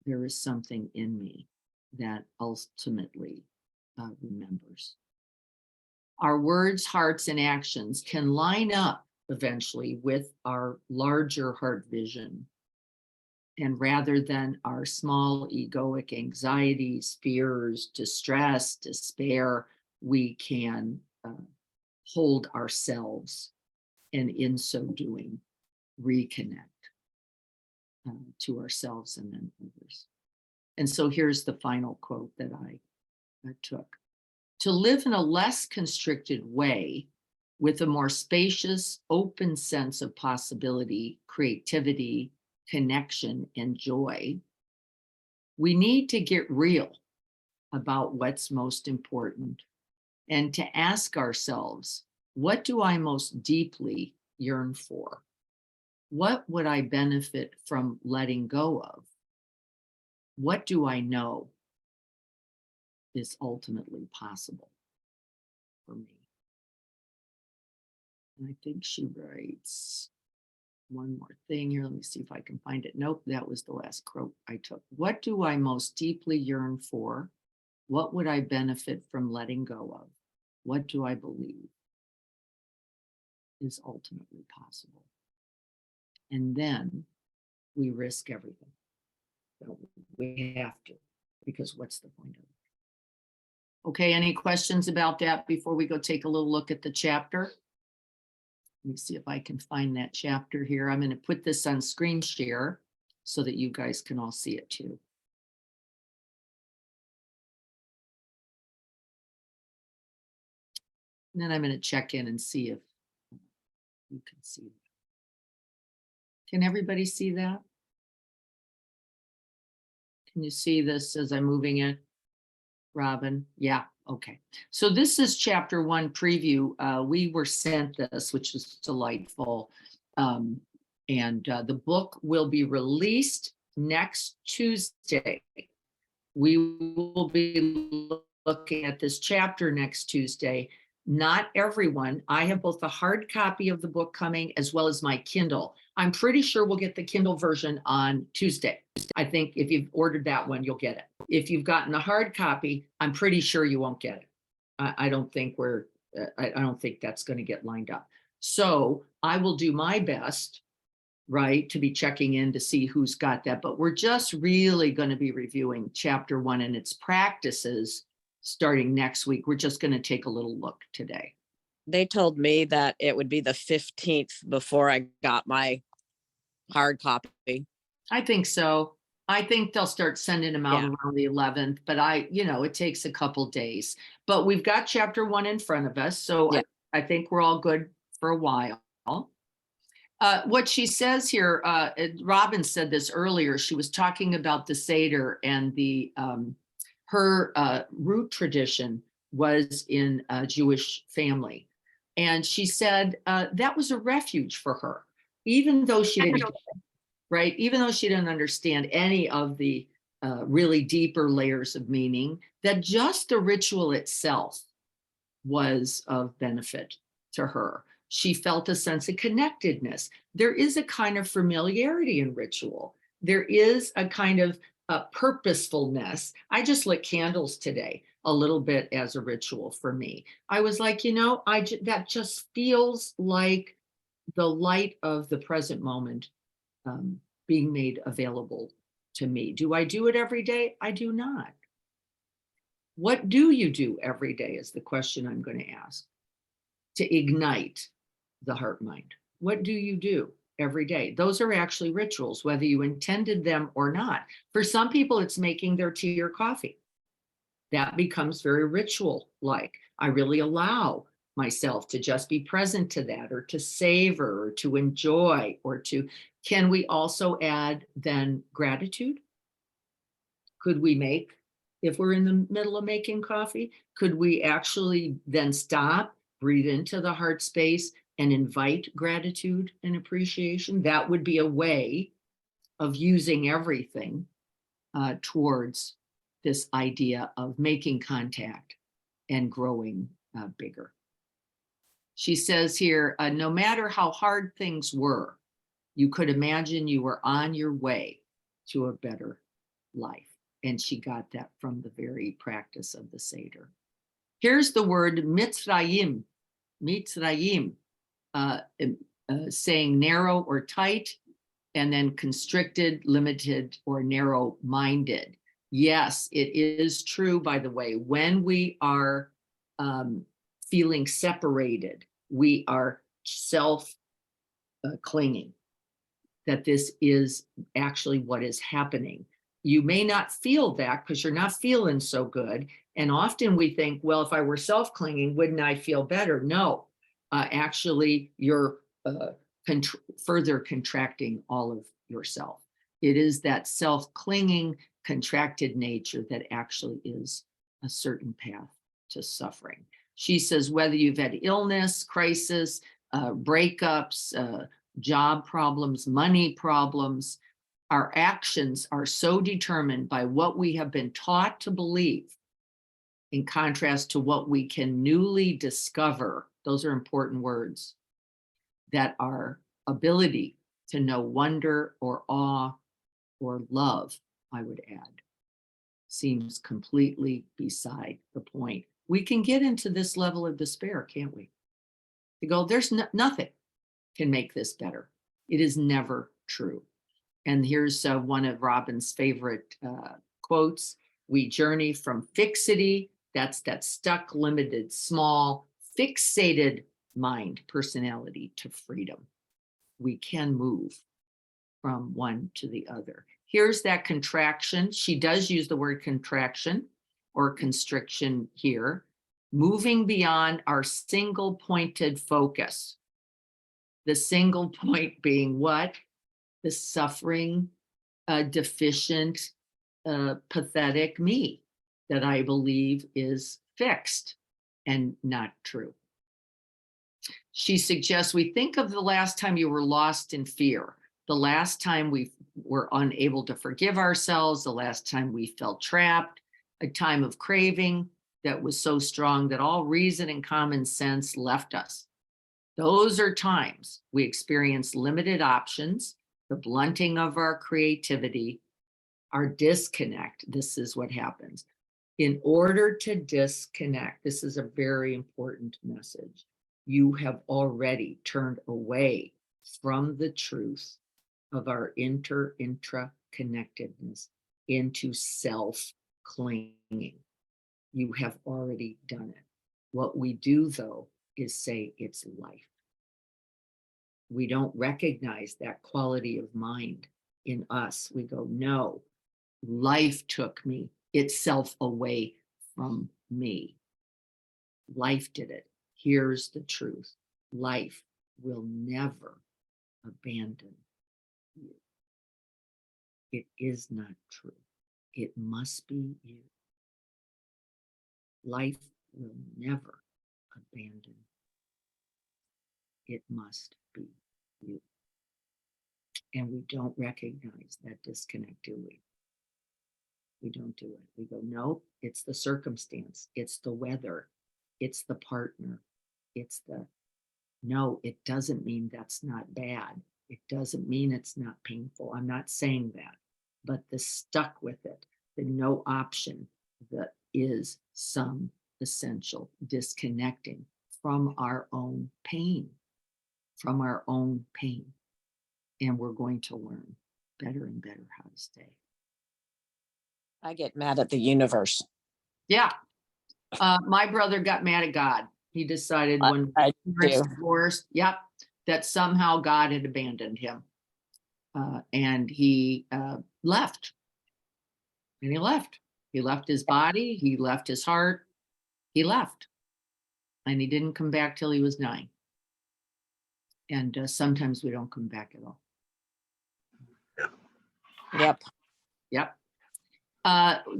there is something in me that ultimately remembers. Our words, hearts, and actions can line up eventually with our larger heart vision. And rather than our small egoic anxieties, fears, distress, despair, we can hold ourselves, and in so doing, reconnect to ourselves and then others. And so here's the final quote that I took. To live in a less constricted way with a more spacious, open sense of possibility, creativity, connection, and joy, we need to get real about what's most important and to ask ourselves, what do I most deeply yearn for? What would I benefit from letting go of? What do I know is ultimately possible for me? And I think she writes one more thing here. Let me see if I can find it. Nope, that was the last quote I took. What do I most deeply yearn for? What would I benefit from letting go of? What do I believe is ultimately possible? And then we risk everything. We have to, because what's the point of it? Okay, any questions about that before we go take a little look at the chapter? Let me see if I can find that chapter here. I'm going to put this on screen share so that you guys can all see it too. And then I'm going to check in and see if you can see it. Can everybody see that? Can you see this as I'm moving it? Robin? Yeah, okay. So this is chapter 1 preview. We were sent this, which was delightful. And the book will be released next Tuesday. We will be looking at this chapter next Tuesday. Not everyone. I have both a hard copy of the book coming as well as my Kindle. I'm pretty sure we'll get the Kindle version on Tuesday. I think if you've ordered that one, you'll get it. If you've gotten the hard copy, I'm pretty sure you won't get it. I don't think I don't think that's going to get lined up. So I will do my best, right, to be checking in to see who's got that. But we're just really going to be reviewing chapter 1 and its practices starting next week. We're just going to take a little look today. They told me that it would be the 15th before I got my hard copy. I think so. I think they'll start sending them out Yeah. around the 11th, but it takes a couple days. But we've got chapter 1 in front of us, so Yeah. I think we're all good for a while. What she says here, Robin said this earlier. She was talking about the Seder and her root tradition was in a Jewish family. And she said that was a refuge for her, even though she didn't, right? Even though she didn't understand any of the really deeper layers of meaning, that just the ritual itself was of benefit to her. She felt a sense of connectedness. There is a kind of familiarity in ritual. There is a kind of purposefulness. I just lit candles today a little bit as a ritual for me. I was like, that just feels like the light of the present moment being made available to me. Do I do it every day? I do not. What do you do every day is the question I'm going to ask to ignite the heart mind. What do you do every day? Those are actually rituals, whether you intended them or not. For some people, it's making their tea or coffee. That becomes very ritual-like. I really allow myself to just be present to that, or to savor, or to enjoy, or to, can we also add then gratitude? Could we make, if we're in the middle of making coffee, could we actually then stop, breathe into the heart space, and invite gratitude and appreciation? That would be a way of using everything towards this idea of making contact and growing bigger. She says here, no matter how hard things were, you could imagine you were on your way to a better life. And she got that from the very practice of the Seder. Here's the word Mitzrayim, saying narrow or tight, and then constricted, limited, or narrow-minded. Yes, it is true, by the way, when we are feeling separated, we are self-clinging, that this is actually what is happening. You may not feel that because you're not feeling so good. And often we think, well, if I were self-clinging, wouldn't I feel better? No, actually, you're further contracting all of yourself. It is that self-clinging, contracted nature that actually is a certain path to suffering. She says, whether you've had illness, crisis, breakups, job problems, money problems, our actions are so determined by what we have been taught to believe, in contrast to what we can newly discover. Those are important words. That our ability to know wonder or awe or love, I would add, seems completely beside the point. We can get into this level of despair, can't we? To go, there's nothing can make this better. It is never true. And here's one of Robin's favorite quotes. We journey from fixity, that's that stuck, limited, small, fixated mind, personality, to freedom. We can move from one to the other. Here's that contraction. She does use the word contraction or constriction here. Moving beyond our single pointed focus. The single point being what? The suffering, deficient, pathetic me that I believe is fixed and not true. She suggests we think of the last time you were lost in fear, the last time we were unable to forgive ourselves, the last time we felt trapped, a time of craving that was so strong that all reason and common sense left us. Those are times we experience limited options, the blunting of our creativity, our disconnect. This is what happens. In order to disconnect, this is a very important message. You have already turned away from the truth of our intra-connectedness into self-clinging. You have already done it. What we do, though, is say it's life. We don't recognize that quality of mind in us. We go, no, life took me itself away from me. Life did it. Here's the truth. Life will never abandon you. It is not true. It must be you. Life will never abandon. It must be you. And we don't recognize that disconnect, do we? We don't do it. We go, no, it's the circumstance. It's the weather. It's the partner. It's the, no, it doesn't mean that's not bad. It doesn't mean it's not painful. I'm not saying that, but the stuck with it, the no option, that is some essential disconnecting from our own pain, from our own pain. And we're going to learn better and better how to stay. I get mad at the universe. Yeah. My brother got mad at God. He decided when I parents do. divorced, yep, that somehow God had abandoned him. And he left. And he left. He left his body. He left his heart. He left. And he didn't come back till he was 9. And sometimes we don't come back at all. Yep. Yep.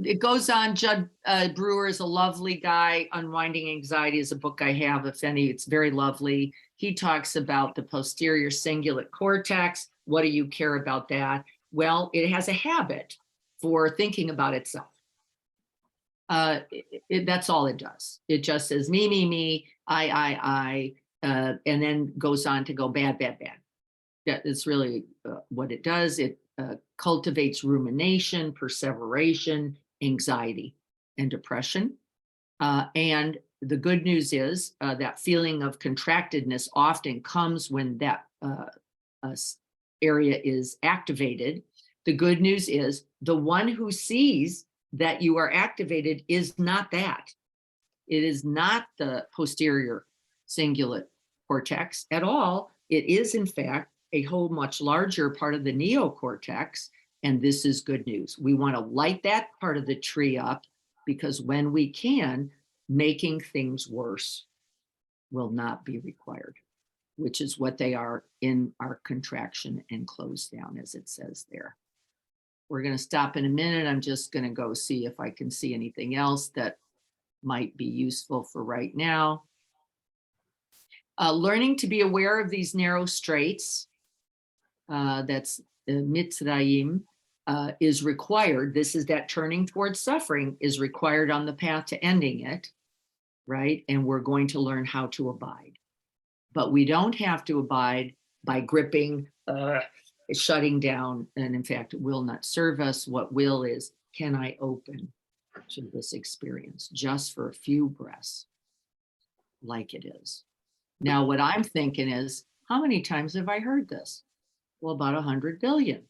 It goes on. Judd Brewer is a lovely guy. Unwinding Anxiety is a book I have, if any. It's very lovely. He talks about the posterior cingulate cortex. What do you care about that? Well, it has a habit for thinking about itself. That's all it does. It just says me, I, and then goes on to go bad. That is really what it does. It cultivates rumination, perseveration, anxiety, and depression. And the good news is that feeling of contractedness often comes when that area is activated. The good news is the one who sees that you are activated is not that. It is not the posterior cingulate cortex at all. It is, in fact, a whole much larger part of the neocortex. And this is good news. We want to light that part of the tree up, because when we can, making things worse will not be required, which is what they are in our contraction and close down, as it says there. We're going to stop in a minute. I'm just going to go see if I can see anything else that might be useful for right now. Learning to be aware of these narrow straits, that's Mitzrayim, is required. This is that turning towards suffering is required on the path to ending it, right? And we're going to learn how to abide. But we don't have to abide by gripping, shutting down, and in fact, it will not serve us. What will is, can I open to this experience just for a few breaths, like it is? Now, what I'm thinking is, how many times have I heard this? Well, about 100 billion.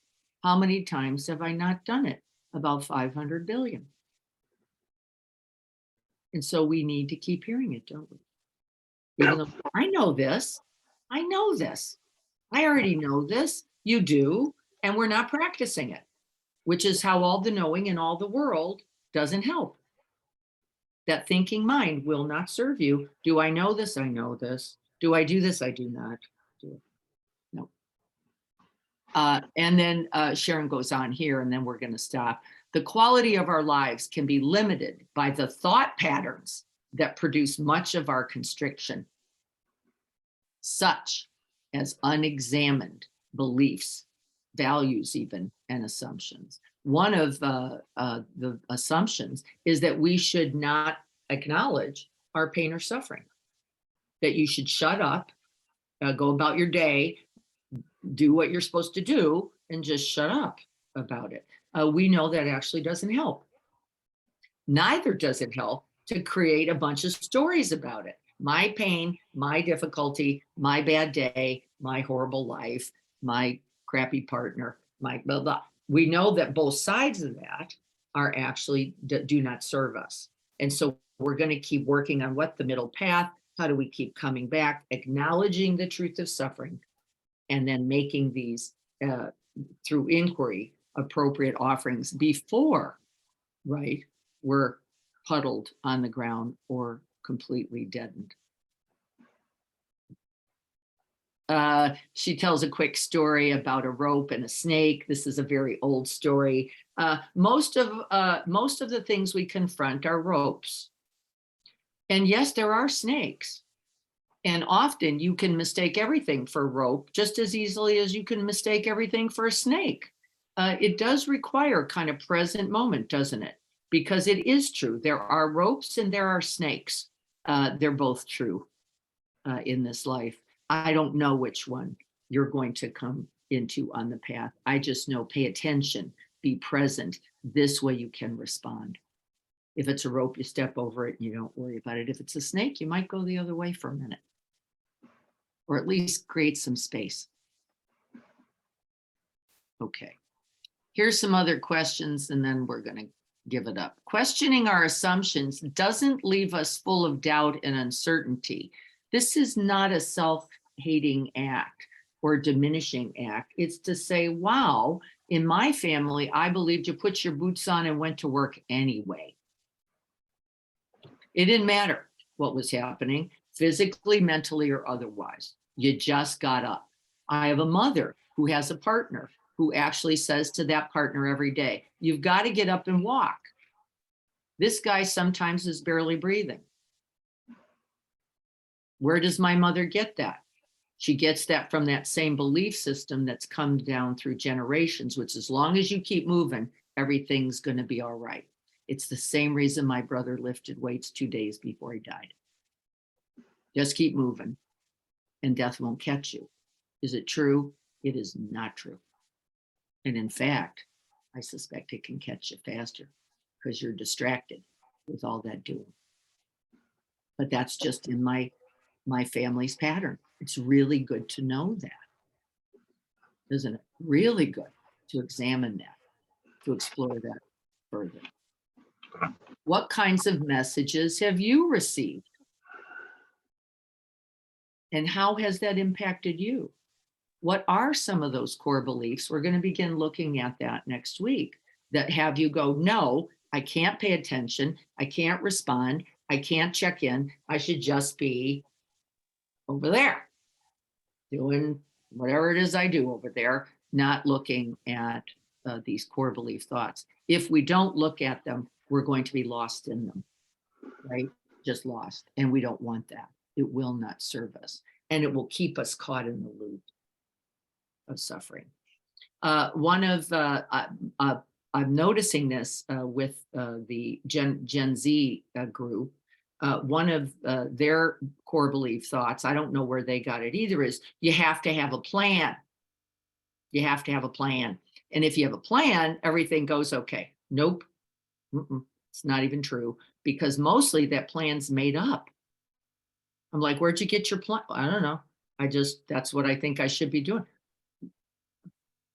How many times have I not done it? About 500 billion. And so we need to keep hearing it, don't we? Even though I know this, I know this. I already know this. You do, and we're not practicing it, which is how all the knowing in all the world doesn't help. That thinking mind will not serve you. Do I know this? I know this. Do I do this? I do not do it. No. And then Sharon goes on here, and then we're going to stop. The quality of our lives can be limited by the thought patterns that produce much of our constriction, such as unexamined beliefs, values, even, and assumptions. One of the assumptions is that we should not acknowledge our pain or suffering, that you should shut up, go about your day, do what you're supposed to do, and just shut up about it. We know that actually doesn't help. Neither does it help to create a bunch of stories about it. My pain, my difficulty, my bad day, my horrible life, my crappy partner, my blah, blah. We know that both sides of that are actually do not serve us. And so we're going to keep working on what the middle path, how do we keep coming back, acknowledging the truth of suffering, and then making these, through inquiry, appropriate offerings before, right, we're puddled on the ground or completely deadened. She tells a quick story about a rope and a snake. This is a very old story. Most of the things we confront are ropes. And yes, there are snakes. And often you can mistake everything for rope just as easily as you can mistake everything for a snake. It does require kind of present moment, doesn't it? Because it is true. There are ropes and there are snakes. They're both true in this life. I don't know which one you're going to come into on the path. I just know, pay attention, be present. This way you can respond. If it's a rope, you step over it and you don't worry about it. If it's a snake, you might go the other way for a minute, or at least create some space. Okay. Here's some other questions, and then we're going to give it up. Questioning our assumptions doesn't leave us full of doubt and uncertainty. This is not a self-hating act or diminishing act. It's to say, wow, in my family, I believed you put your boots on and went to work anyway. It didn't matter what was happening, physically, mentally, or otherwise. You just got up. I have a mother who has a partner who actually says to that partner every day, you've got to get up and walk. This guy sometimes is barely breathing. Where does my mother get that? She gets that from that same belief system that's come down through generations, which as long as you keep moving, everything's going to be all right. It's the same reason my brother lifted weights 2 days before he died. Just keep moving and death won't catch you. Is it true? It is not true. And in fact, I suspect it can catch you faster because you're distracted with all that doing. But that's just in my family's pattern. It's really good to know that, isn't it? Really good to examine that, to explore that further. What kinds of messages have you received? And how has that impacted you? What are some of those core beliefs? We're going to begin looking at that next week that have you go, no, I can't pay attention. I can't respond. I can't check in. I should just be over there doing whatever it is I do over there, not looking at these core belief thoughts. If we don't look at them, we're going to be lost in them, right? Just lost. And we don't want that. It will not serve us. And it will keep us caught in the loop of suffering. I'm noticing this with the Gen Z group. One of their core belief thoughts, I don't know where they got it either, is you have to have a plan. You have to have a plan. And if you have a plan, everything goes okay. Nope. It's not even true, because mostly that plan's made up. I'm like, where'd you get your plan? I don't know. That's what I think I should be doing.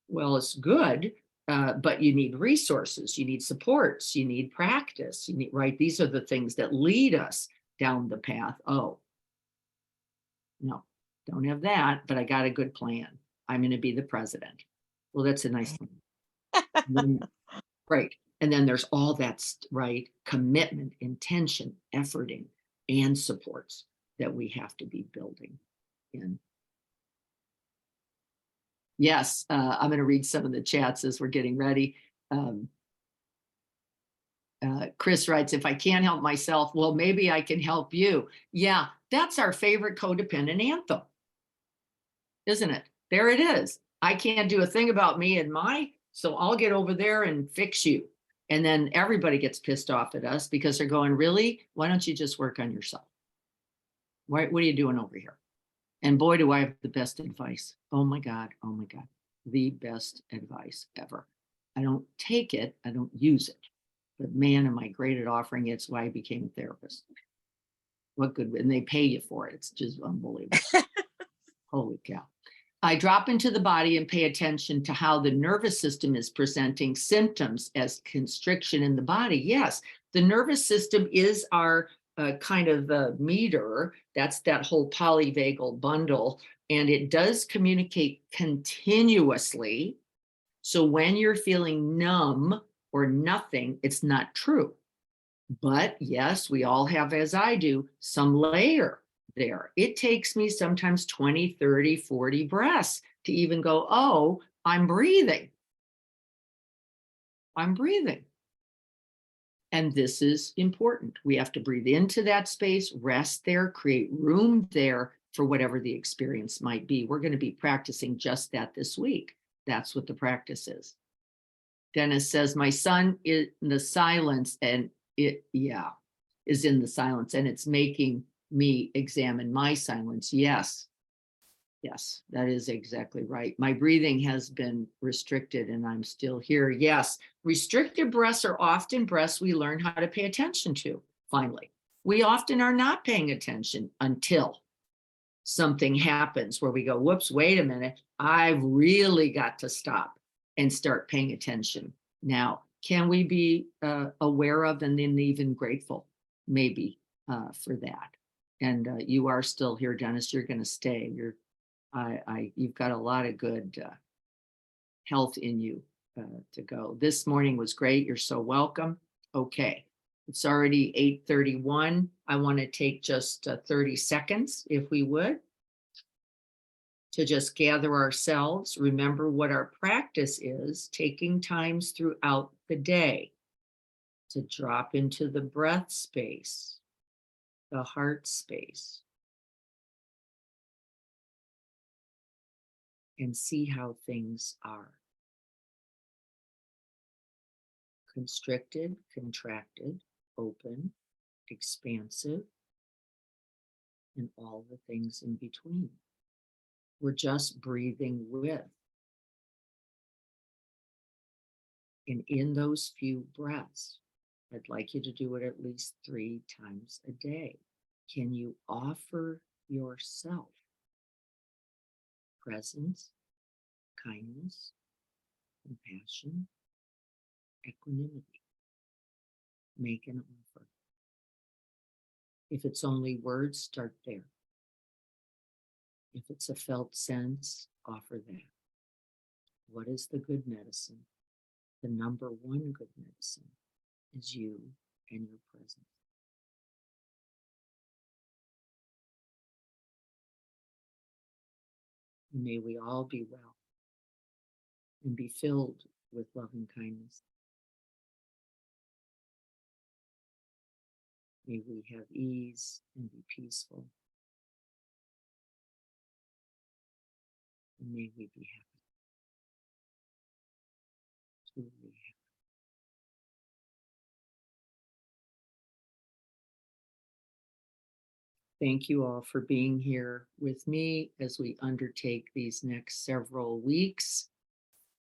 Well, it's good, but you need resources, you need supports, you need practice, you need, right? These are the things that lead us down the path. Oh, no, don't have that, but I got a good plan. I'm going to be the president. Well, that's a nice thing. Right. And then there's all that, right? Commitment, intention, efforting, and supports that we have to be building in. Yes, I'm going to read some of the chats as we're getting ready. Chris writes, if I can't help myself, well, maybe I can help you. Yeah, that's our favorite codependent anthem, isn't it? There it is. I can't do a thing about me and so I'll get over there and fix you. And then everybody gets pissed off at us because they're going, really? Why don't you just work on yourself? What are you doing over here? And boy, do I have the best advice. Oh my God. Oh my God. The best advice ever. I don't take it. I don't use it. But man, am I great at offering it. It's why I became a therapist. What good, and they pay you for it. It's just unbelievable. Holy cow. I drop into the body and pay attention to how the nervous system is presenting symptoms as constriction in the body. Yes, the nervous system is our kind of meter. That's that whole polyvagal bundle. And it does communicate continuously. So when you're feeling numb or nothing, it's not true. But yes, we all have, as I do, some layer there. It takes me sometimes 20, 30, 40 breaths to even go, oh, I'm breathing. I'm breathing. And this is important. We have to breathe into that space, rest there, create room there for whatever the experience might be. We're going to be practicing just that this week. That's what the practice is. Dennis says, my son is in the silence and is in the silence and it's making me examine my silence. Yes, that is exactly right. My breathing has been restricted and I'm still here. Yes, restricted breaths are often breaths we learn how to pay attention to, finally. We often are not paying attention until something happens where we go, whoops, wait a minute, I've really got to stop and start paying attention. Now, can we be aware of and then even grateful, maybe, for that? And you are still here, Dennis. You're going to stay. You've got a lot of good health in you to go. This morning was great. You're so welcome. Okay, it's already 8:31. I want to take just 30 seconds, if we would, to just gather ourselves, remember what our practice is, taking times throughout the day to drop into the breath space, the heart space, and see how things are. Constricted, contracted, open, expansive, and all the things in between. We're just breathing with. And in those few breaths, I'd like you to do it at least 3 times a day. Can you offer yourself presence, kindness, compassion, equanimity? Make an offer. If it's only words, start there. If it's a felt sense, offer that. What is the good medicine? The number one good medicine is you and your presence. May we all be well and be filled with love and kindness. May we have ease and be peaceful. And may we be happy. Truly happy. Thank you all for being here with me as we undertake these next several weeks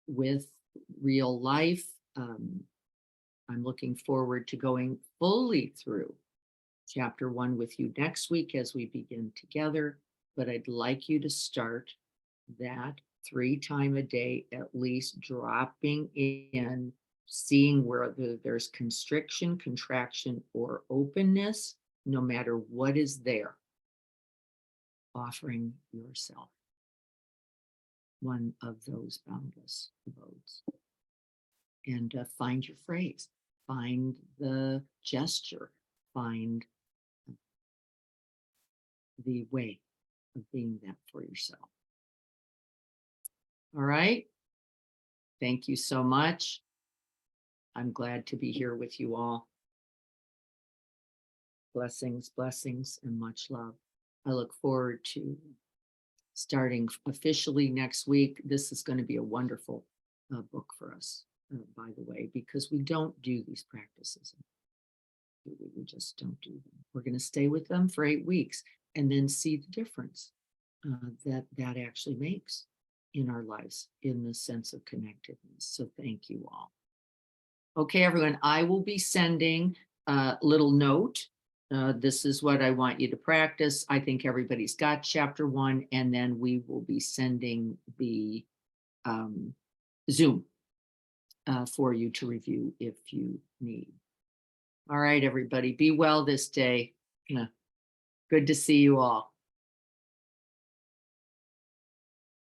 with real life. I'm looking forward to going fully through chapter 1 with you next week as we begin together, but I'd like you to start that 3 times a day, at least dropping in, seeing where there's constriction, contraction, or openness, no matter what is there. Offering yourself one of those boundless abodes. And find your phrase, find the gesture, find the way of being that for yourself. All right. Thank you so much. I'm glad to be here with you all. Blessings, blessings, and much love. I look forward to starting officially next week. This is going to be a wonderful book for us, by the way, because we don't do these practices. We just don't do them. We're going to stay with them for 8 weeks and then see the difference that actually makes in our lives in the sense of connectedness. So thank you all. Okay, everyone, I will be sending a little note. This is what I want you to practice. I think everybody's got chapter 1, and then we will be sending the Zoom for you to review if you need. All right, everybody, be well this day. Good to see you all.